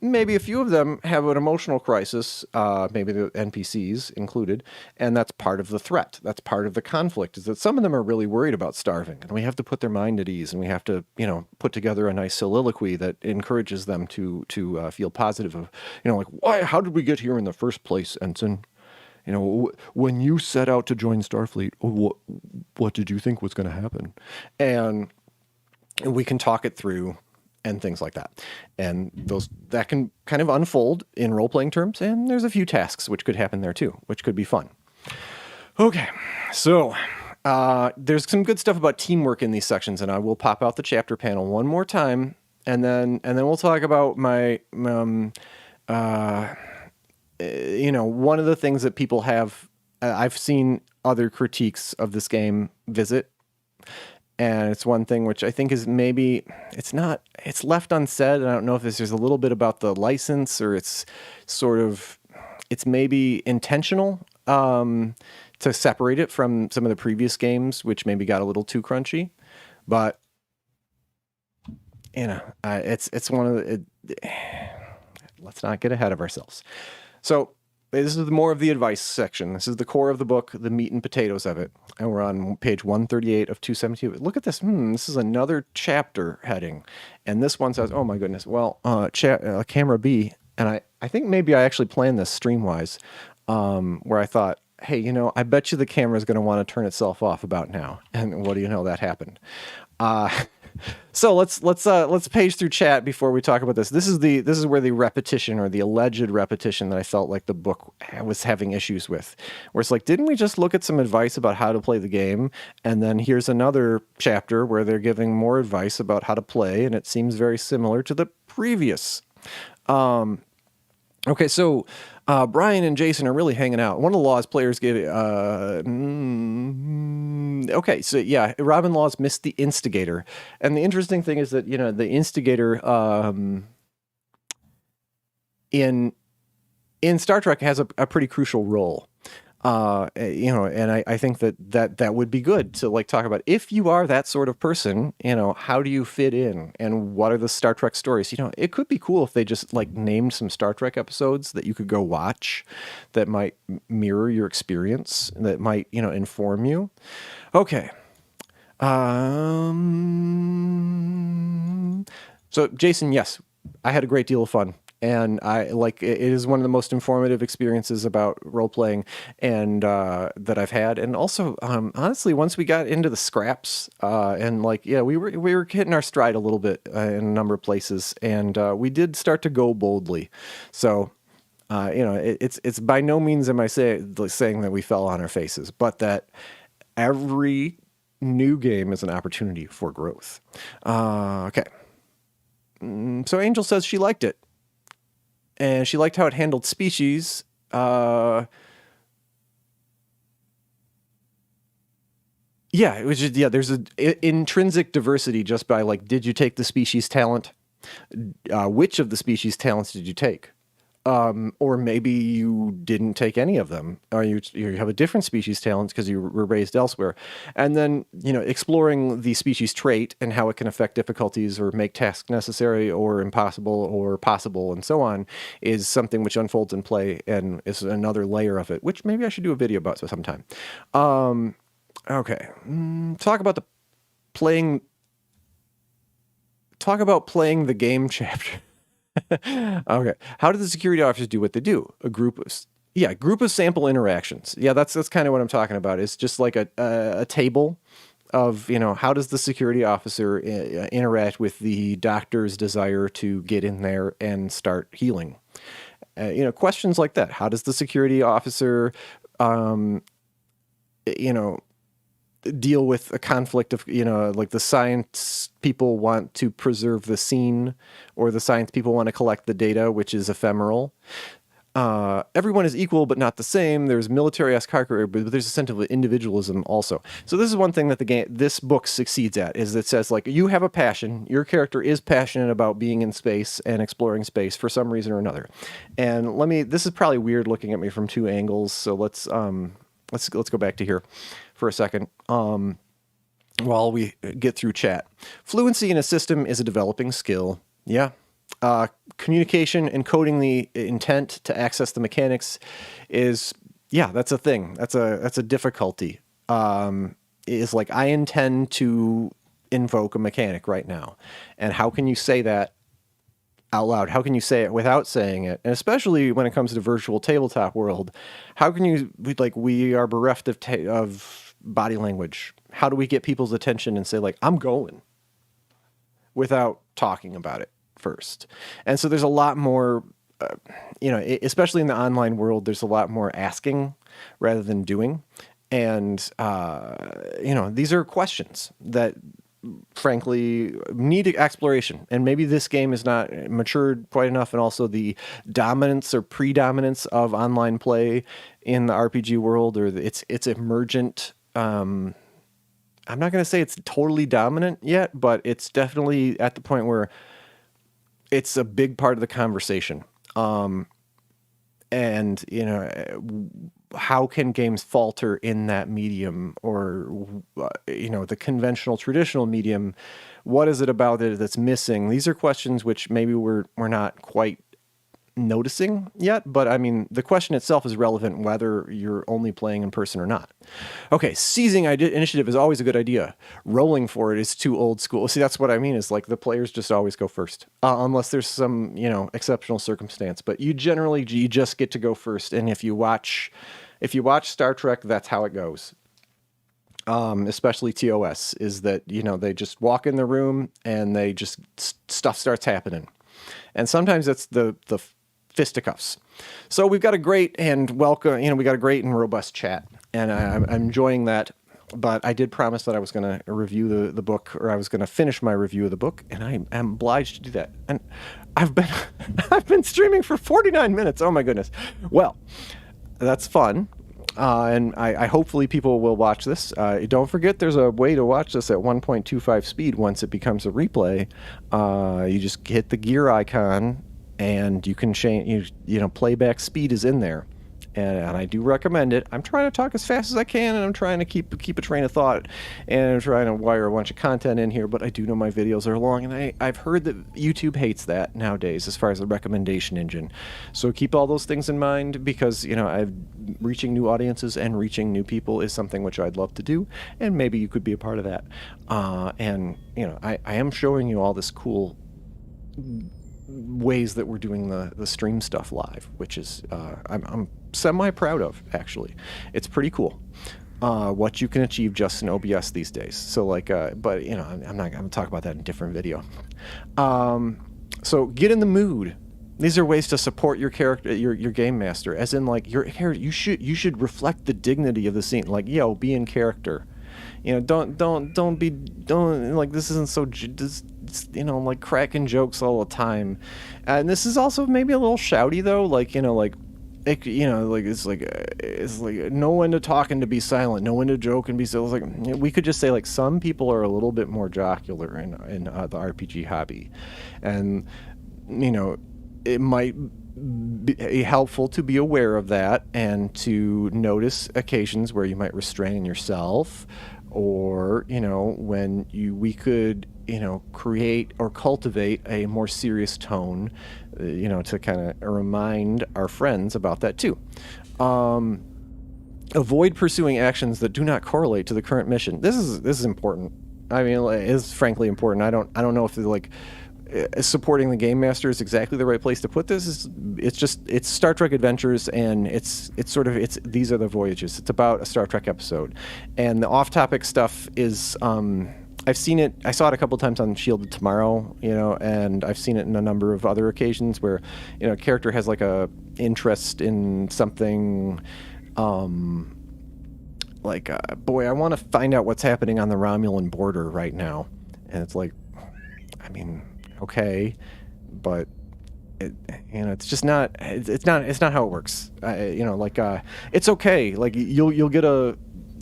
Maybe a few of them have an emotional crisis, maybe the NPCs included, and that's part of the threat. That's part of the conflict, is that some of them are really worried about starving, and we have to put their mind at ease, and we have to, put together a nice soliloquy that encourages them to feel positive of, like, why? How did we get here in the first place, Ensign? When you set out to join Starfleet, what did you think was going to happen? And we can talk it through and things like that. And that can kind of unfold in role-playing terms, and there's a few tasks which could happen there too, which could be fun. Okay, so there's some good stuff about teamwork in these sections, and I will pop out the chapter panel one more time, and then we'll talk about my one of the things that people have, I've seen other critiques of this game visit, and it's one thing which I think is maybe, it's left unsaid. I don't know if there's a little bit about the license, or it's maybe intentional to separate it from some of the previous games, which maybe got a little too crunchy. But, it's one of the, let's not get ahead of ourselves. So this is more of the advice section. This is the core of the book, the meat and potatoes of it. And we're on page 138 of 272. Look at this. This is another chapter heading. And this one says, oh my goodness, well, camera B. And I think maybe I actually planned this stream-wise, where I thought, hey, I bet you the camera is going to want to turn itself off about now. And what do you know, that happened. So let's page through chat before we talk about this. This is where the repetition, or the alleged repetition, that I felt like the book was having issues with, where it's like, didn't we just look at some advice about how to play the game, and then here's another chapter where they're giving more advice about how to play, and it seems very similar to the previous. Okay, so Brian and Jason are really hanging out. One of the laws players give, Okay, so yeah, Robin Laws missed the instigator, and the interesting thing is that the instigator in Star Trek has a pretty crucial role. And I think that would be good to like talk about if you are that sort of person, how do you fit in and what are the Star Trek stories? It could be cool if they just like named some Star Trek episodes that you could go watch that might mirror your experience, that might, inform you. Okay. So Jason, yes, I had a great deal of fun. And it is one of the most informative experiences about role playing and that I've had. And also, honestly, once we got into the scraps we were hitting our stride a little bit in a number of places, and we did start to go boldly. So, it's by no means am I saying that we fell on our faces, but that every new game is an opportunity for growth. Okay. So Angel says she liked it. And she liked how it handled species. It was just, there's an intrinsic diversity just by like, did you take the species talent? Which of the species talents did you take? Or maybe you didn't take any of them, or you have a different species talents because you were raised elsewhere. And then, exploring the species trait and how it can affect difficulties or make tasks necessary or impossible or possible and so on is something which unfolds in play and is another layer of it, which maybe I should do a video about sometime. Okay. Talk about playing the game chapter. Okay. How do the security officers do what they do? A group of sample interactions. Yeah, that's kind of what I'm talking about. It's just like a table of, how does the security officer interact with the doctor's desire to get in there and start healing? Questions like that. How does the security officer, deal with a conflict of, like the science people want to preserve the scene, or the science people want to collect the data, which is ephemeral. Everyone is equal, but not the same. There's military-esque hierarchy, but there's a sense of individualism also. So this is one thing that this book succeeds at, is it says like, you have a passion. Your character is passionate about being in space and exploring space for some reason or another. And this is probably weird looking at me from two angles. So let's go back to here for a second while we get through chat. Fluency in a system is a developing skill. Yeah. Communication and coding the intent to access the mechanics is, that's a thing. That's a difficulty. Is like, I intend to invoke a mechanic right now. And how can you say that out loud? How can you say it without saying it? And especially when it comes to virtual tabletop world, how can you, we are bereft of body language. How do we get people's attention and say like, I'm going, without talking about it first? And so there's a lot more, especially in the online world, there's a lot more asking rather than doing. And, these are questions that frankly need exploration, and maybe this game is not matured quite enough, and also the dominance or predominance of online play in the RPG world, or it's emergent. I'm not going to say it's totally dominant yet, but it's definitely at the point where it's a big part of the conversation. And how can games falter in that medium, or the conventional traditional medium? What is it about it that's missing? These are questions which maybe we're not quite noticing yet, but I mean, the question itself is relevant whether you're only playing in person or not. Okay, seizing initiative is always a good idea. Rolling for it is too old school. See, that's what I mean, is like the players just always go first, unless there's some, exceptional circumstance, but you just get to go first. And if you watch Star Trek, that's how it goes. Especially TOS, is that, they just walk in the room and they just, stuff starts happening. And sometimes it's the fisticuffs. So we've got a great and robust chat, and I'm enjoying that. But I did promise that I was going to review the book, or I was going to finish my review of the book, and I am obliged to do that. And I've been streaming for 49 minutes. Oh my goodness. Well, that's fun. And I hopefully people will watch this. Don't forget, there's a way to watch this at 1.25 speed once it becomes a replay. You just hit the gear icon, and you can change. Playback speed is in there, and I do recommend it. I'm trying to talk as fast as I can, and I'm trying to keep a train of thought, and I'm trying to wire a bunch of content in here. But I do know my videos are long, and I've heard that YouTube hates that nowadays as far as the recommendation engine. So keep all those things in mind, because reaching new audiences and reaching new people is something which I'd love to do, and maybe you could be a part of that. And I am showing you all this cool ways that we're doing the stream stuff live, which is I'm semi proud of, actually. It's pretty cool what you can achieve just in OBS these days. So but I'm not gonna talk about that in a different video. So get in the mood. These are ways to support your character, your game master, as in your character. You should reflect the dignity of the scene. Be in character. Don't this isn't so cracking jokes all the time. And this is also maybe a little shouty though. It's like know when to talk and to be silent, know when to joke and be silent. We could just say some people are a little bit more jocular in the RPG hobby, and it might be helpful to be aware of that and to notice occasions where you might restrain yourself, or when we could create or cultivate a more serious tone, to kind of remind our friends about that too. Avoid pursuing actions that do not correlate to the current mission. This is important. I mean, it's frankly important. I don't know if supporting the game master is exactly the right place to put this. It's Star Trek Adventures, and it's these are the voyages. It's about a Star Trek episode, and the off-topic stuff is I've seen it. I saw it a couple times on Shielded Tomorrow, and I've seen it in a number of other occasions where a character has a interest in something, boy, I want to find out what's happening on the Romulan border right now, and it's okay, but it's just not. It's not how it works. It's okay. You'll get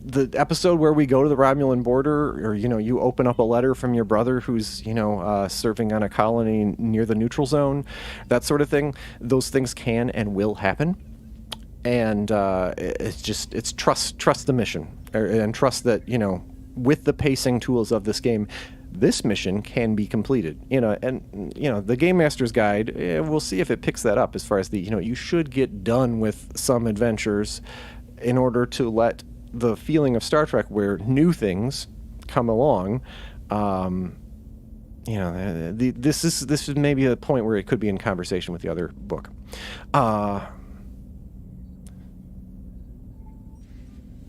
the episode where we go to the Romulan border, or you open up a letter from your brother who's serving on a colony near the neutral zone, that sort of thing. Those things can and will happen, and it's trust the mission, and trust that with the pacing tools of this game, this mission can be completed. The Game Master's Guide, we'll see if it picks that up as far as you should get done with some adventures in order to let the feeling of Star Trek where new things come along. This is maybe a point where it could be in conversation with the other book.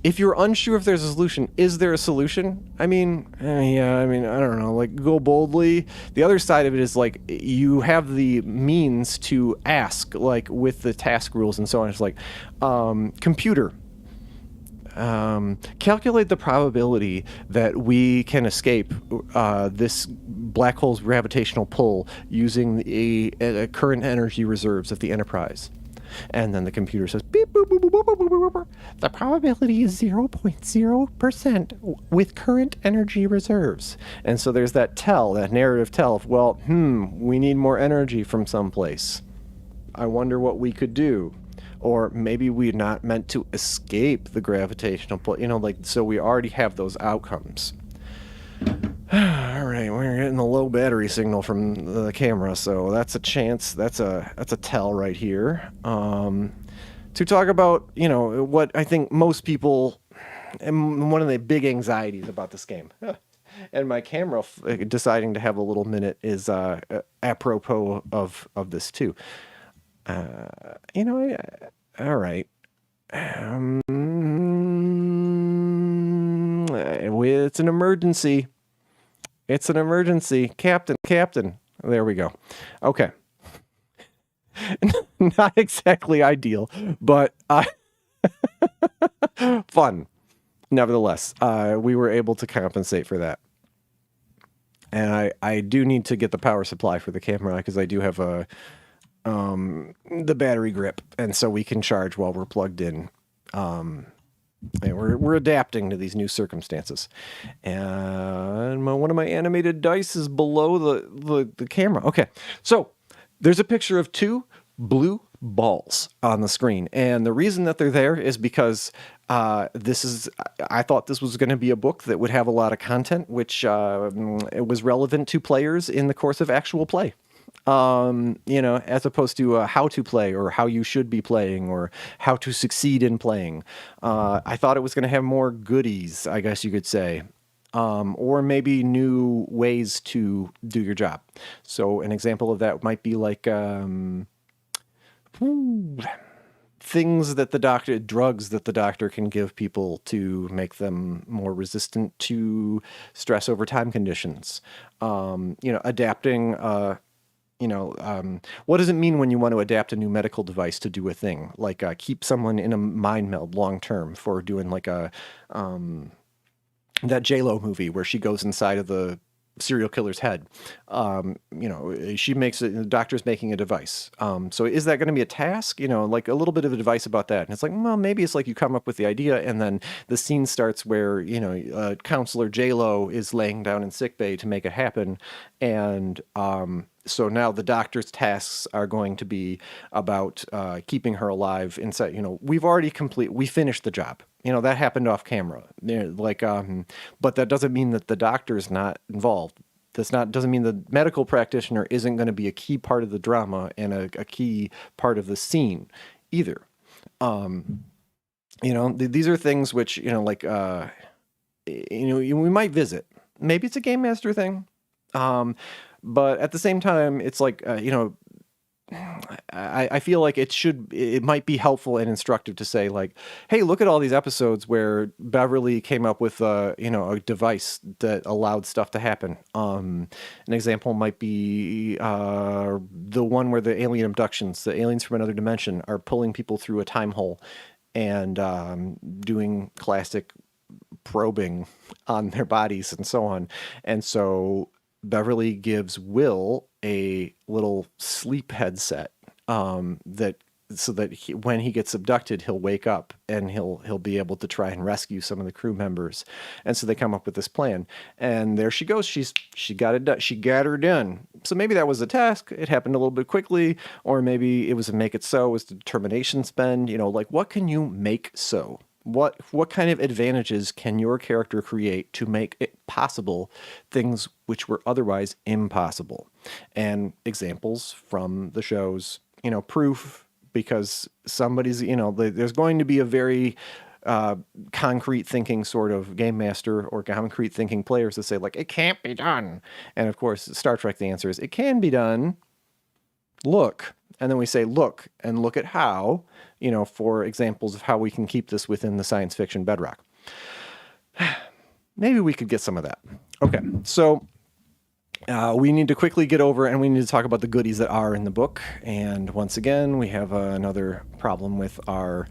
If you're unsure if there's a solution, is there a solution? I don't know, go boldly. The other side of it is you have the means to ask, with the task rules and so on. It's computer, calculate the probability that we can escape this black hole's gravitational pull using the current energy reserves of the Enterprise. And then the computer says, beep, boop, boop, boop, boop, boop, boop, boop. The probability is 0.0% with current energy reserves. And so there's that narrative tell of, we need more energy from someplace. I wonder what we could do. Or maybe we're not meant to escape the gravitational pull, so we already have those outcomes. All right, we're getting a low battery signal from the camera, so that's a chance. That's a tell right here. To talk about, what I think most people, and one of the big anxieties about this game, and my camera deciding to have a little minute is apropos of this too. All right. It's an emergency. It's an emergency. Captain. There we go. Okay. Not exactly ideal, but fun. Nevertheless, we were able to compensate for that. And I do need to get the power supply for the camera because I do have the battery grip, and so we can charge while we're plugged in. And we're adapting to these new circumstances. And one of my animated dice is below the camera. Okay, so there's a picture of two blue balls on the screen. And the reason that they're there is because I thought this was going to be a book that would have a lot of content, which it was relevant to players in the course of actual play. As opposed to how to play or how you should be playing or how to succeed in playing. I thought it was going to have more goodies, I guess you could say. Or maybe new ways to do your job. So an example of that might be like things that drugs that the doctor can give people to make them more resistant to stress over time conditions. Adapting. What does it mean when you want to adapt a new medical device to do a thing? Like keep someone in a mind meld long term for doing like that J-Lo movie where she goes inside of the serial killer's head. The doctor's making a device. So is that going to be a task? Like a little bit of advice about that. And it's like, well, maybe it's like you come up with the idea and then the scene starts where, counselor J-Lo is laying down in sickbay to make it happen. And, so now the doctor's tasks are going to be about keeping her alive inside. We finished the job. That happened off camera. But that doesn't mean that the doctor's not involved. Doesn't mean the medical practitioner isn't going to be a key part of the drama and a key part of the scene either. These are things which we might visit. Maybe it's a game master thing. But at the same time, it's like, I feel like it might be helpful and instructive to say like, hey, look at all these episodes where Beverly came up with a device that allowed stuff to happen. An example might be the one where the alien abductions, the aliens from another dimension are pulling people through a time hole and doing classic probing on their bodies and so on. And so Beverly gives Will a little sleep headset so that when he gets abducted, he'll wake up and he'll be able to try and rescue some of the crew members. And so they come up with this plan. And there she goes. She got it done. She got her done. So maybe that was a task. It happened a little bit quickly, or maybe it was a make it so. It was the determination spend. Like what can you make so? What kind of advantages can your character create to make it possible things which were otherwise impossible? And examples from the shows, proof, because somebody's, there's going to be a very concrete thinking sort of game master or concrete thinking players that say like, it can't be done. And of course, Star Trek, the answer is it can be done. Look. And then we say, look, and look at how, for examples of how we can keep this within the science fiction bedrock. Maybe we could get some of that. Okay, so we need to quickly get over and we need to talk about the goodies that are in the book. And once again, we have another problem with our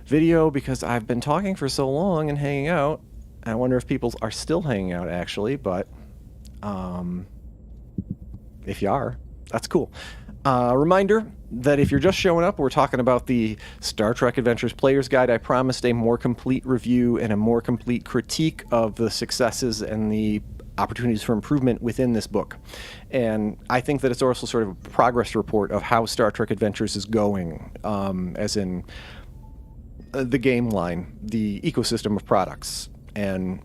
video because I've been talking for so long and hanging out. I wonder if people are still hanging out, actually, but if you are, that's cool. Reminder that if you're just showing up, we're talking about the Star Trek Adventures Player's Guide. I promised a more complete review and a more complete critique of the successes and the opportunities for improvement within this book. And I think that it's also sort of a progress report of how Star Trek Adventures is going, as in the game line, the ecosystem of products, and,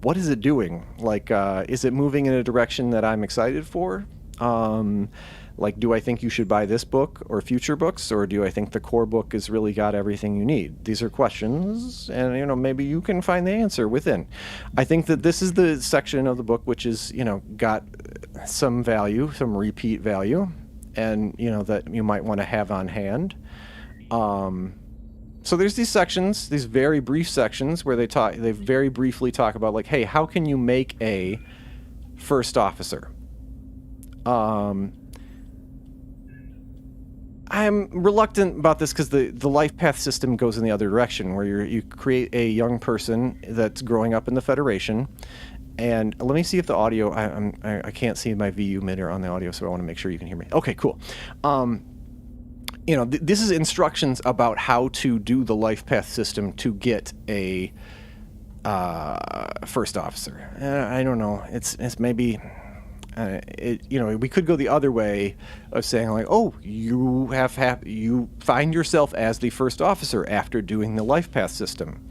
what is it doing? Like, is it moving in a direction that I'm excited for? Do I think you should buy this book or future books, or do I think the core book has really got everything you need? These are questions, and maybe you can find the answer within. I think that this is the section of the book which is got some value, some repeat value, and that you might want to have on hand. So there's these sections, these very brief sections where they very briefly talk about like, hey, how can you make a first officer? I'm reluctant about this because the life path system goes in the other direction, where you create a young person that's growing up in the Federation. And let me see if the audio, I can't see my VU emitter on the audio, so I want to make sure you can hear me. Okay, cool. This is instructions about how to do the life path system to get a first officer. I don't know. It's maybe we could go the other way of saying like, oh, you you find yourself as the first officer after doing the life path system.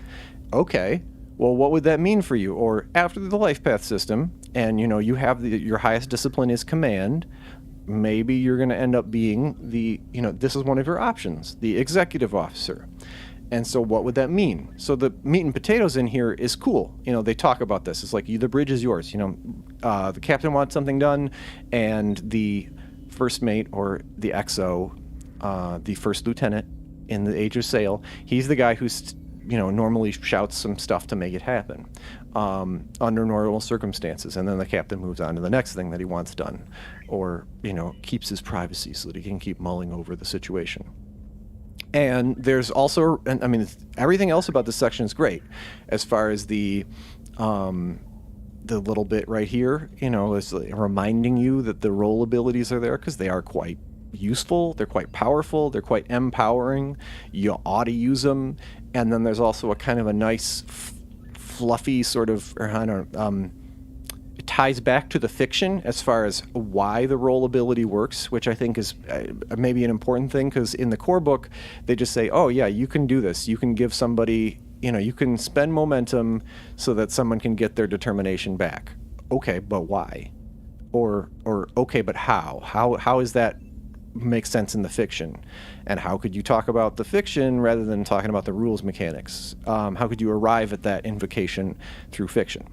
Okay, well, what would that mean for you? Or after the life path system, and you have your highest discipline is command. Maybe you're going to end up being this is one of your options, the executive officer. And so what would that mean? So the meat and potatoes in here is cool. They talk about this. It's like, the bridge is yours. The captain wants something done, and the first mate or the XO, the first lieutenant in the Age of Sail, he's the guy who's, normally shouts some stuff to make it happen under normal circumstances. And then the captain moves on to the next thing that he wants done, or, keeps his privacy so that he can keep mulling over the situation. And there's also, everything else about this section is great, as far as the little bit right here, is reminding you that the role abilities are there, because they are quite useful, they're quite powerful, they're quite empowering. You ought to use them. And then there's also a kind of a nice, fluffy sort of, it ties back to the fiction as far as why the role ability works, which I think is maybe an important thing, because in the core book, they just say, oh yeah, you can do this. You can give somebody, you can spend momentum so that someone can get their determination back. Okay, but why? Or okay, but how? How is that make sense in the fiction? And how could you talk about the fiction rather than talking about the rules mechanics? How could you arrive at that invocation through fiction?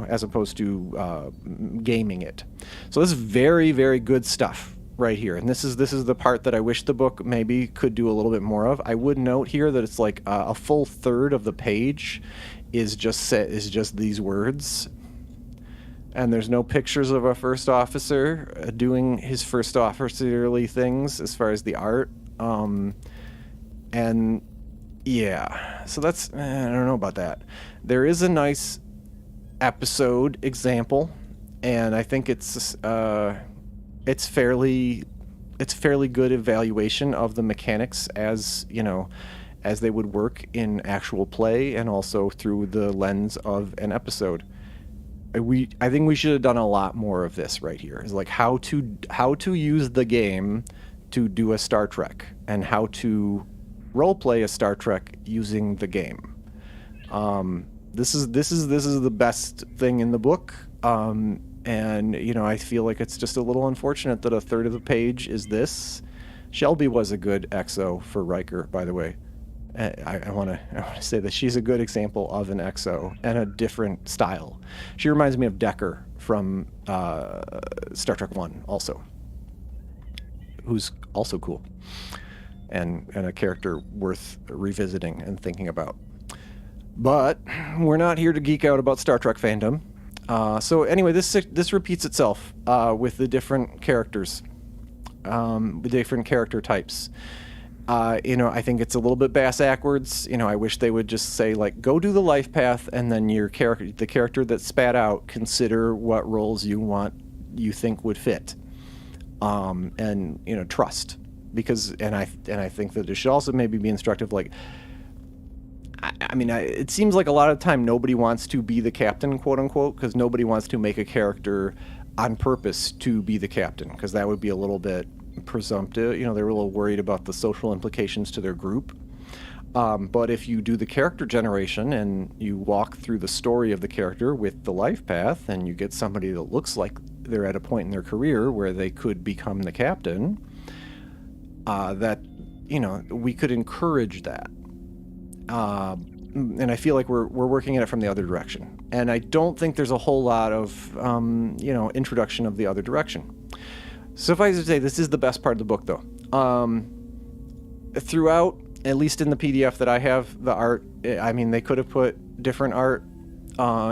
As opposed to gaming it. So this is very, very good stuff right here. And this is the part that I wish the book maybe could do a little bit more of. I would note here that it's like a full third of the page is just these words. And there's no pictures of a first officer doing his first officerly things as far as the art. And yeah, so that's, I don't know about that. There is a nice episode example, and I think it's fairly good evaluation of the mechanics as they would work in actual play, and also through the lens of an episode. I think we should have done a lot more of this right here. It's like how to use the game to do a Star Trek, and how to role play a Star Trek using the game. This is the best thing in the book, and I feel like it's just a little unfortunate that a third of the page is this. Shelby was a good XO for Riker, by the way. I want to say that she's a good example of an XO and a different style. She reminds me of Decker from Star Trek 1 also, who's also cool and a character worth revisiting and thinking about. But we're not here to geek out about Star Trek fandom. So anyway, this repeats itself with the different characters, the different character types. I think it's a little bit bass-ackwards. I wish they would just say, like, go do the life path, and then the character that spat out, consider what roles you think would fit, and trust, because I think that it should also maybe be instructive, like. It seems like a lot of the time nobody wants to be the captain, quote unquote, because nobody wants to make a character on purpose to be the captain, because that would be a little bit presumptive. They're a little worried about the social implications to their group. But if you do the character generation and you walk through the story of the character with the life path, and you get somebody that looks like they're at a point in their career where they could become the captain, we could encourage that. And I feel like we're working at it from the other direction. And I don't think there's a whole lot of, introduction of the other direction. Suffice to say, this is the best part of the book, though. Throughout, at least in the PDF that I have, the art, they could have put different art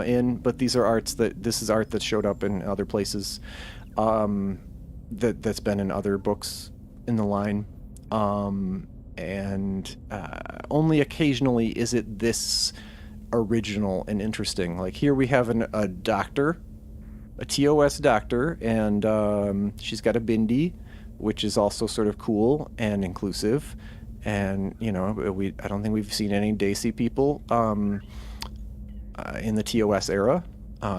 in, but this is art that showed up in other places, that's been in other books in the line. And only occasionally is it this original and interesting. Like here we have a doctor, a TOS doctor, and she's got a bindi which is also sort of cool and inclusive. And I don't think we've seen any Daisy people in the TOS era.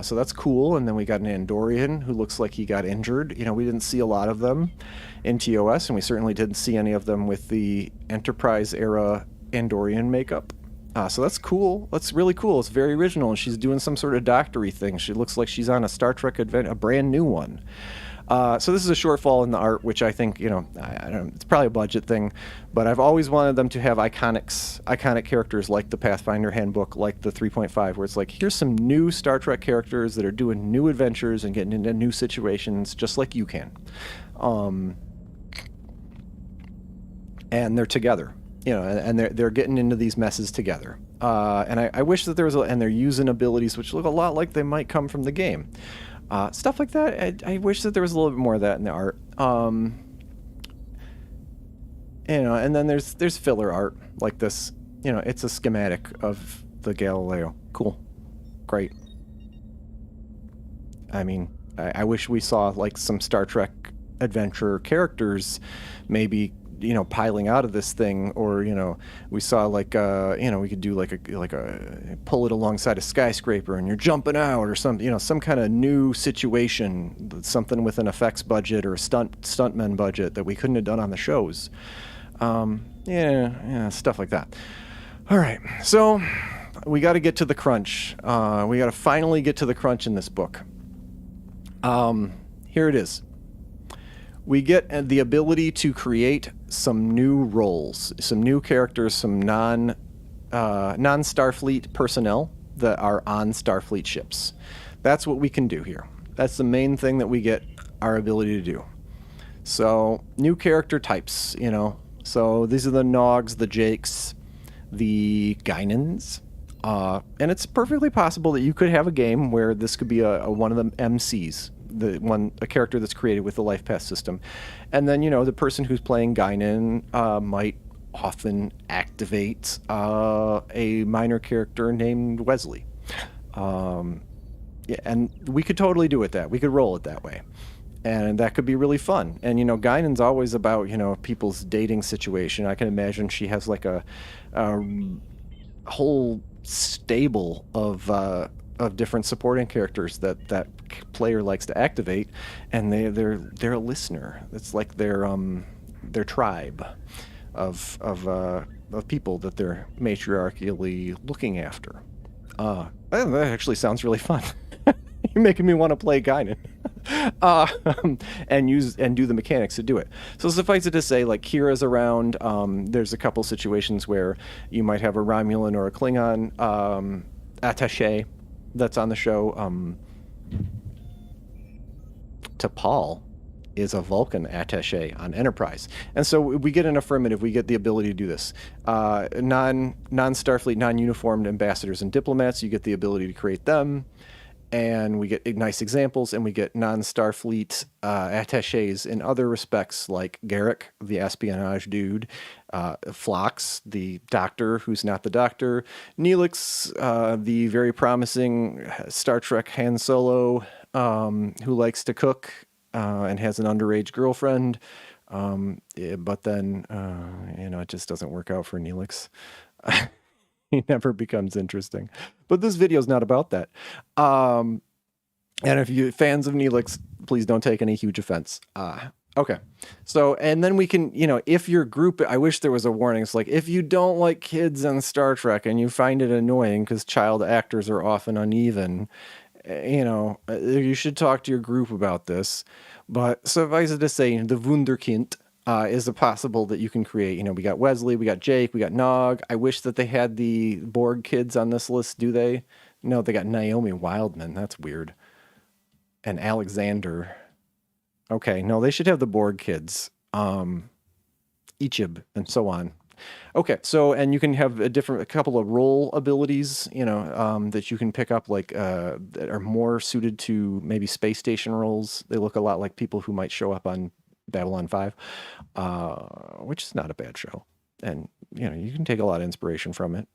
So that's cool. And then we got an Andorian who looks like he got injured. We didn't see a lot of them in TOS, and we certainly didn't see any of them with the Enterprise era Andorian makeup. So that's cool. That's really cool. It's very original, and she's doing some sort of doctory thing. She looks like she's on a Star Trek event, a brand new one. So this is a shortfall in the art, which I think, I don't know, it's probably a budget thing, but I've always wanted them to have iconic characters like the Pathfinder handbook, like the 3.5, where it's like, here's some new Star Trek characters that are doing new adventures and getting into new situations, just like you can. And they're together, and they're getting into these messes together. And I wish that there was, and they're using abilities which look a lot like they might come from the game. Stuff like that. I wish that there was a little bit more of that in the art. And then there's filler art like this. It's a schematic of the Galileo. Cool. Great. I mean, I wish we saw like some Star Trek adventure characters maybe piling out of this thing, or we saw like we could do like a pull it alongside a skyscraper and you're jumping out, or some kind of new situation, something with an effects budget or a stuntman budget that we couldn't have done on the shows. Stuff like that. All right, so we got to get to the crunch. We got to finally get to the crunch in this book. Here it is. We get the ability to create some new roles, some new characters, some non-Starfleet personnel that are on Starfleet ships. That's what we can do here. That's the main thing that we get our ability to do. So new character types, So these are the Nogs, the Jakes, the Guinans. And it's perfectly possible that you could have a game where this could be a one of the MCs. A character that's created with the life path system, and then the person who's playing Guinan might often activate a minor character named Wesley, and we could totally do it that we could roll it that way, and that could be really fun. And Guinan's always about people's dating situation. I can imagine she has like a whole stable of different supporting characters that player likes to activate, and they're a listener. It's like their tribe of people that they're matriarchally looking after. That actually sounds really fun. You're making me want to play Guinan. And do the mechanics to do it. So suffice it to say, like Kira's around. There's a couple situations where you might have a Romulan or a Klingon attaché that's on the show. T'Pol is a Vulcan attaché on Enterprise, and so we get an affirmative. We get the ability to do this. Non-Starfleet, non-uniformed ambassadors and diplomats. You get the ability to create them, and we get nice examples. And we get non-Starfleet attachés in other respects, like Garrick, the espionage dude, Phlox, the doctor who's not the doctor, Neelix, the very promising Star Trek Han Solo, who likes to cook and has an underage girlfriend, but then it just doesn't work out for Neelix. He never becomes interesting. But this video is not about that. And if you're fans of Neelix, please don't take any huge offense. Okay. So, and then we can, if your group, I wish there was a warning. It's like, if you don't like kids on Star Trek and you find it annoying because child actors are often uneven, you should talk to your group about this. But suffice it to say, the Wunderkind is a possible that you can create. We got Wesley, we got Jake, we got Nog. I wish that they had the Borg kids on this list. Do they? No, they got Naomi Wildman. That's weird. And Alexander. Okay, no, they should have the Borg kids. Ichib and so on. Okay, so, and you can have a couple of role abilities, that you can pick up, like, that are more suited to maybe space station roles. They look a lot like people who might show up on Babylon 5, which is not a bad show. And, you can take a lot of inspiration from it.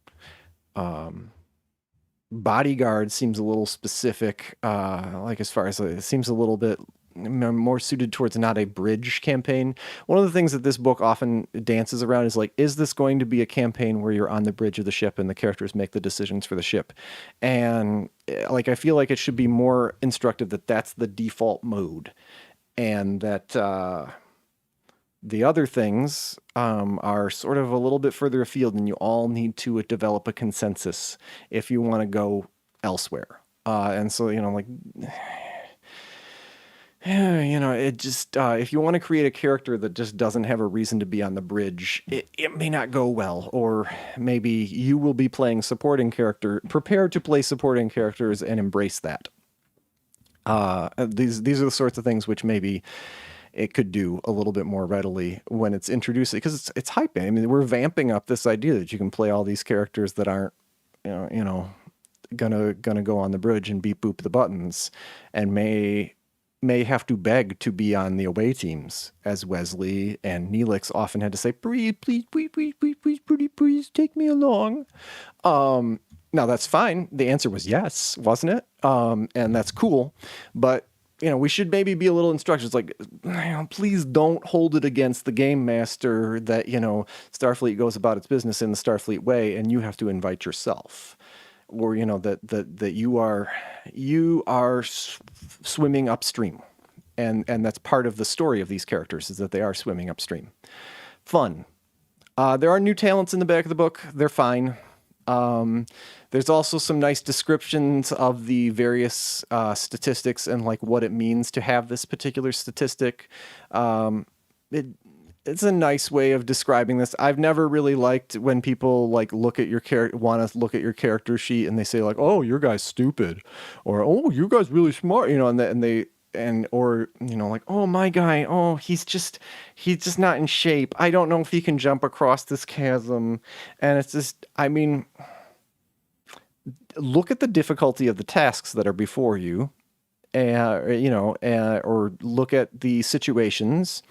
Bodyguard seems a little specific, like as far as it seems a little bit more suited towards not a bridge campaign. One of the things that this book often dances around is like, is this going to be a campaign where you're on the bridge of the ship and the characters make the decisions for the ship? And like, I feel like it should be more instructive that that's the default mode, and that the other things are sort of a little bit further afield, and you all need to develop a consensus if you want to go elsewhere. And so, like, it just, if you want to create a character that just doesn't have a reason to be on the bridge, it may not go well. Or maybe you will be playing supporting character, prepare to play supporting characters and embrace that. These are the sorts of things which maybe it could do a little bit more readily when it's introduced, because it's hyping. I mean, we're vamping up this idea that you can play all these characters that aren't, gonna go on the bridge and beep boop the buttons, and may have to beg to be on the away teams, as Wesley and Neelix often had to say, please, please, take me along. Now that's fine. The answer was yes, wasn't it? And that's cool, but we should maybe be a little instructions, like, please don't hold it against the game master that, Starfleet goes about its business in the Starfleet way, and you have to invite yourself, or, that you are swimming upstream. And that's part of the story of these characters, is that they are swimming upstream. Fun. There are new talents in the back of the book. They're fine. There's also some nice descriptions of the various statistics and like what it means to have this particular statistic. It's a nice way of describing this. I've never really liked when people like want to look at your character sheet and they say like, "Oh, your guy's stupid," or "Oh, your guy's really smart," like, "Oh, my guy, oh, he's just not in shape. I don't know if he can jump across this chasm." And it's just, I mean, look at the difficulty of the tasks that are before you, or look at the situations,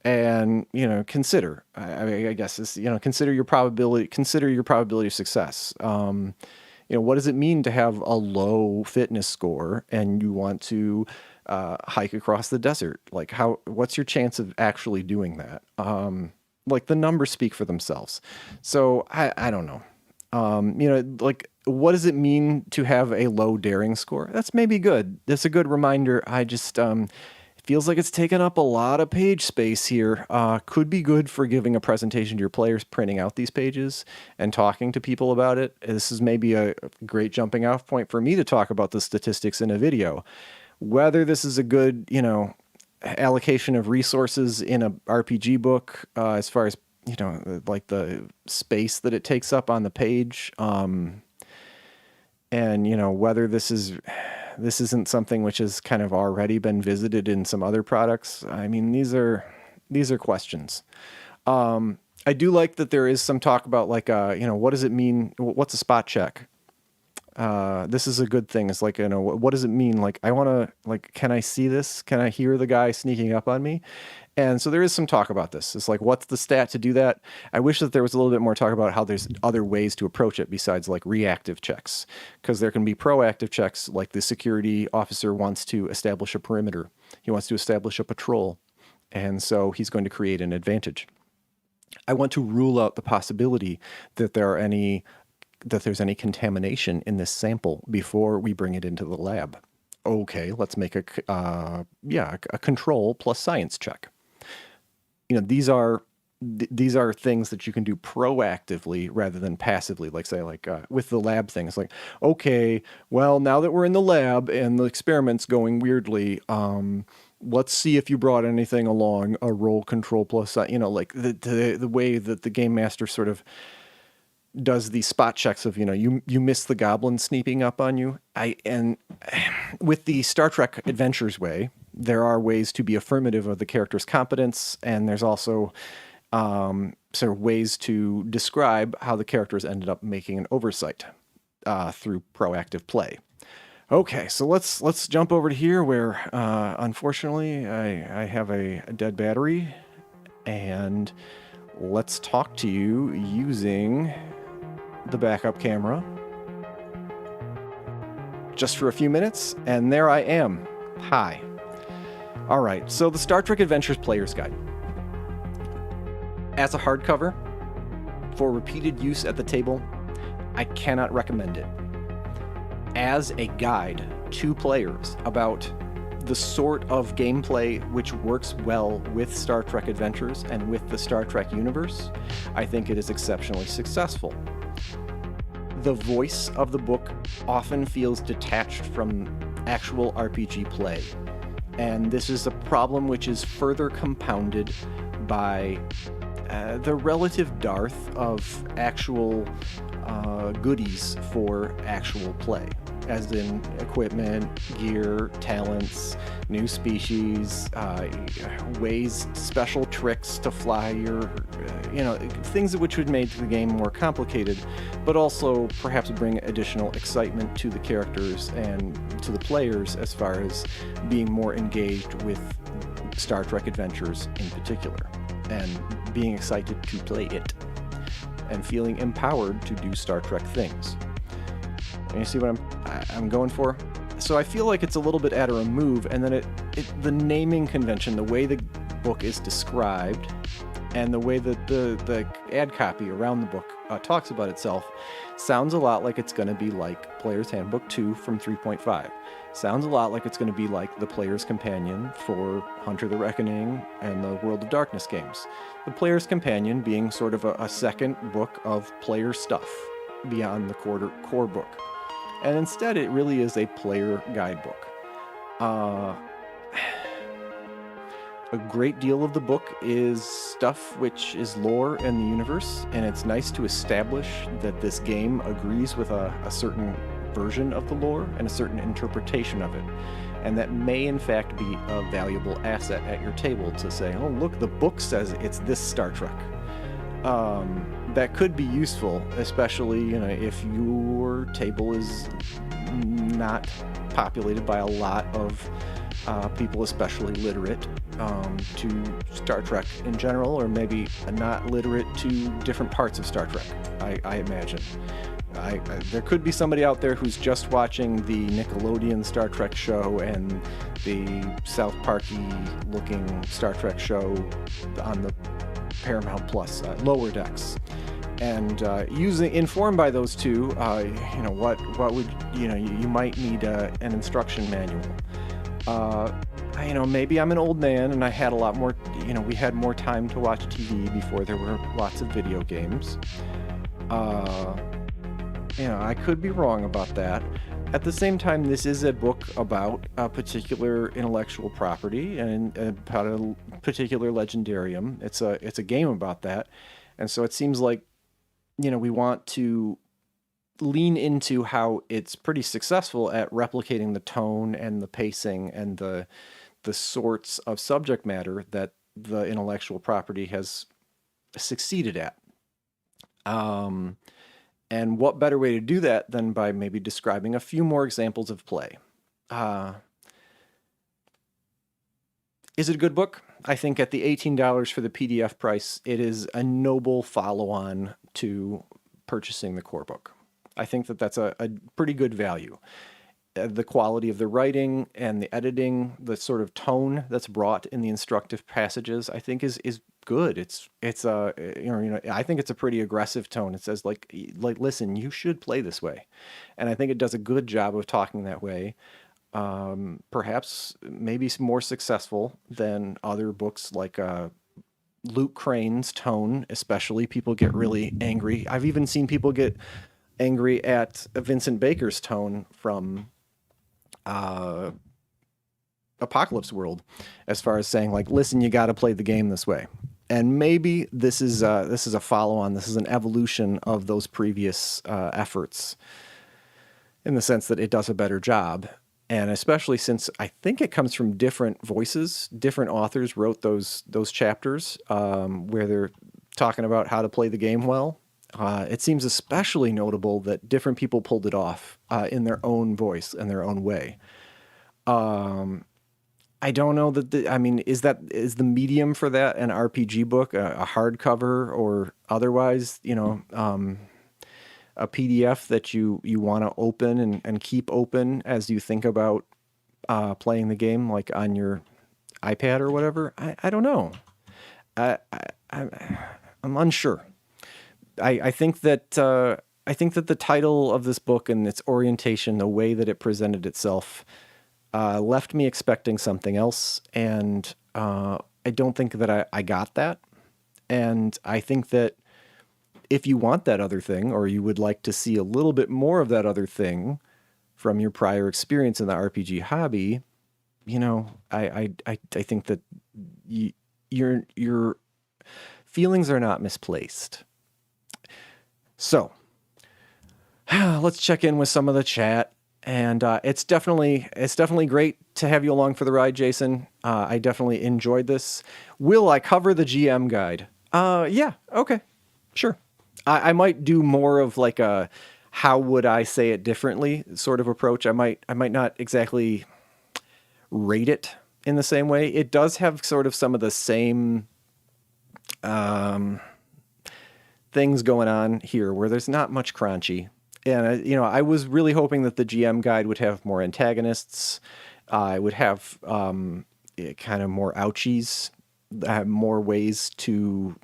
and consider. I guess is consider your probability of success. What does it mean to have a low fitness score and you want to hike across the desert? Like, what's your chance of actually doing that? Like, the numbers speak for themselves. So I don't know. Like, what does it mean to have a low daring score? That's maybe good. That's a good reminder. I just, it feels like it's taken up a lot of page space here. Could be good for giving a presentation to your players, printing out these pages and talking to people about it. This is maybe a great jumping off point for me to talk about the statistics in a video. Whether this is a good, allocation of resources in a RPG book, as far as, like the space that it takes up on the page, and whether this isn't something which has kind of already been visited in some other products. I mean, these are questions. I do like that there is some talk about like, what does it mean? What's a spot check? This is a good thing. It's like, what does it mean? Like, I want to, like, can I see this? Can I hear the guy sneaking up on me? And so there is some talk about this. It's like, what's the stat to do that? I wish that there was a little bit more talk about how there's other ways to approach it besides like reactive checks, because there can be proactive checks. Like, the security officer wants to establish a perimeter. He wants to establish a patrol. And so he's going to create an advantage. I want to rule out the possibility that there's any contamination in this sample before we bring it into the lab. Okay, let's make a control plus science check. These are things that you can do proactively rather than passively. Like, say, with the lab thing, it's like, okay, well, now that we're in the lab and the experiment's going weirdly, let's see if you brought anything along. A roll control plus, like the way that the game master sort of does the spot checks of, you miss the goblin sneaking up on you. And with the Star Trek Adventures way, there are ways to be affirmative of the character's competence, and there's also sort of ways to describe how the characters ended up making an oversight through proactive play. Okay, so let's jump over to here where, unfortunately, I have a dead battery, and let's talk to you using the backup camera just for a few minutes, and there I am. Hi. All right, so the Star Trek Adventures Player's Guide. As a hardcover, for repeated use at the table, I cannot recommend it. As a guide to players about the sort of gameplay which works well with Star Trek Adventures and with the Star Trek universe, I think it is exceptionally successful. The voice of the book often feels detached from actual RPG play, and this is a problem which is further compounded by the relative dearth of actual goodies for actual play, as in equipment, gear, talents, new species, ways, special tricks to fly your, things which would make the game more complicated, but also perhaps bring additional excitement to the characters and to the players as far as being more engaged with Star Trek Adventures in particular, and being excited to play it, and feeling empowered to do Star Trek things. And you see what I'm going for? So I feel like it's a little bit at a remove, and then the naming convention, the way the book is described, and the way that the ad copy around the book talks about itself, sounds a lot like it's going to be like Player's Handbook 2 from 3.5. Sounds a lot like it's going to be like the Player's Companion for Hunter the Reckoning and the World of Darkness games. The Player's Companion being sort of a second book of player stuff beyond the core book. And instead, it really is a player guidebook. A great deal of the book is stuff which is lore in the universe, and it's nice to establish that this game agrees with a certain version of the lore and a certain interpretation of it. And that may in fact be a valuable asset at your table to say, oh look, the book says it's this Star Trek. That could be useful, especially if your table is not populated by a lot of people, especially literate to Star Trek in general, or maybe not literate to different parts of Star Trek, I imagine. There could be somebody out there who's just watching the Nickelodeon Star Trek show and the South Parky looking Star Trek show on the Paramount Plus Lower Decks, and informed by those two, what would you might need an instruction manual. Maybe I'm an old man and I had a lot more, we had more time to watch TV before there were lots of video games. I could be wrong about that. At the same time, this is a book about a particular intellectual property and about a particular legendarium. It's a game about that. And so it seems like, we want to lean into how it's pretty successful at replicating the tone and the pacing and the sorts of subject matter that the intellectual property has succeeded at. And what better way to do that than by maybe describing a few more examples of play? Is it a good book? I think at the $18 for the PDF price, it is a noble follow-on to purchasing the core book. I think that that's a pretty good value. The quality of the writing and the editing, the sort of tone that's brought in the instructive passages, I think is good. I think it's a pretty aggressive tone. It says like listen, you should play this way, and I think it does a good job of talking that way. Perhaps maybe more successful than other books like Luke Crane's tone. Especially, people get really angry. I've even seen people get angry at Vincent Baker's tone from Apocalypse World, as far as saying like, listen, you got to play the game this way. And maybe this is a follow-on. This is an evolution of those previous efforts, in the sense that it does a better job. And especially since I think it comes from different voices, different authors wrote those chapters where they're talking about how to play the game well. It seems especially notable that different people pulled it off in their own voice and their own way. I don't know that is the medium for that an RPG book, a hardcover, or otherwise, a PDF that you want to open and keep open as you think about playing the game, like on your iPad or whatever. I don't know. I, I I'm unsure. I think that the title of this book and its orientation, the way that it presented itself, left me expecting something else, and I don't think that I got that. And I think that if you want that other thing, or you would like to see a little bit more of that other thing from your prior experience in the RPG hobby, I think that your feelings are not misplaced. So let's check in with some of the chat. And it's definitely great to have you along for the ride, Jason. I definitely enjoyed this. Will I cover the GM guide? Yeah, okay, sure. I might do more of like a how would I say it differently sort of approach. I might not exactly rate it in the same way. It does have sort of some of the same things going on here where there's not much crunchy. And, I was really hoping that the GM guide would have more antagonists. I would have kind of more ouchies, more ways to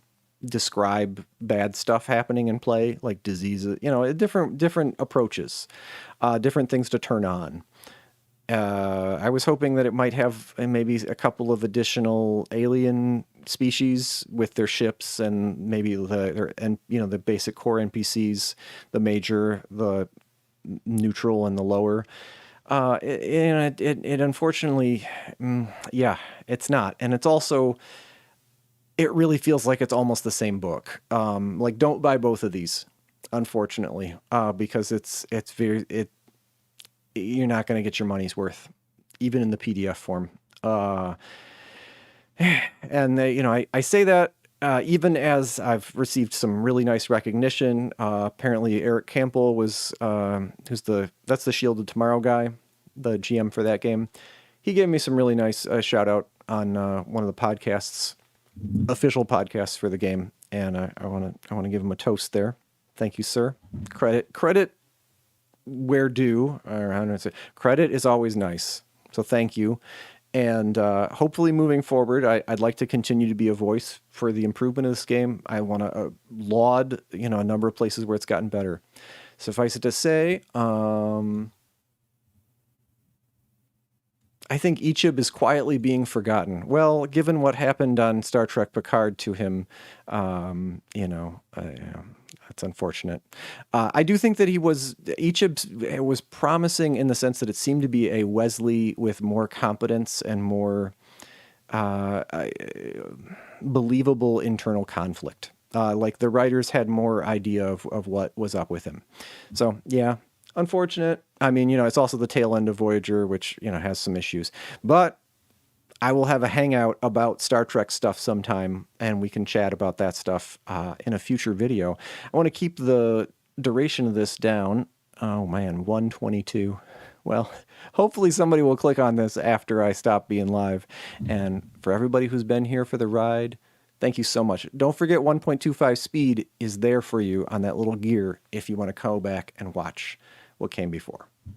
describe bad stuff happening in play, like diseases, different approaches, different things to turn on. I was hoping that it might have maybe a couple of additional alien species with their ships, and maybe the basic core NPCs, the major, the neutral, and the lower. It unfortunately, it's not, and it's also, it really feels like it's almost the same book. Like, don't buy both of these, unfortunately, because you're not going to get your money's worth, even in the PDF form. And I say that even as I've received some really nice recognition. Apparently, Eric Campbell was that's the Shield of Tomorrow guy, the GM for that game. He gave me some really nice shout out on one of the podcasts, official podcasts for the game, and I want to give him a toast there. Thank you, sir. Credit where due, or how do I say, credit is always nice. So thank you. And hopefully moving forward, I'd like to continue to be a voice for the improvement of this game. I want to laud, a number of places where it's gotten better. Suffice it to say, I think Ichib is quietly being forgotten. Well, given what happened on Star Trek Picard to him, that's unfortunate. I do think that Ichib was promising in the sense that it seemed to be a Wesley with more competence and more believable internal conflict. Like the writers had more idea of what was up with him. So, yeah, unfortunate. I mean, it's also the tail end of Voyager, which, has some issues. But I will have a hangout about Star Trek stuff sometime, and we can chat about that stuff in a future video. I want to keep the duration of this down. Oh, man, 122. Well, hopefully somebody will click on this after I stop being live. And for everybody who's been here for the ride, thank you so much. Don't forget 1.25 speed is there for you on that little gear if you want to go back and watch what came before.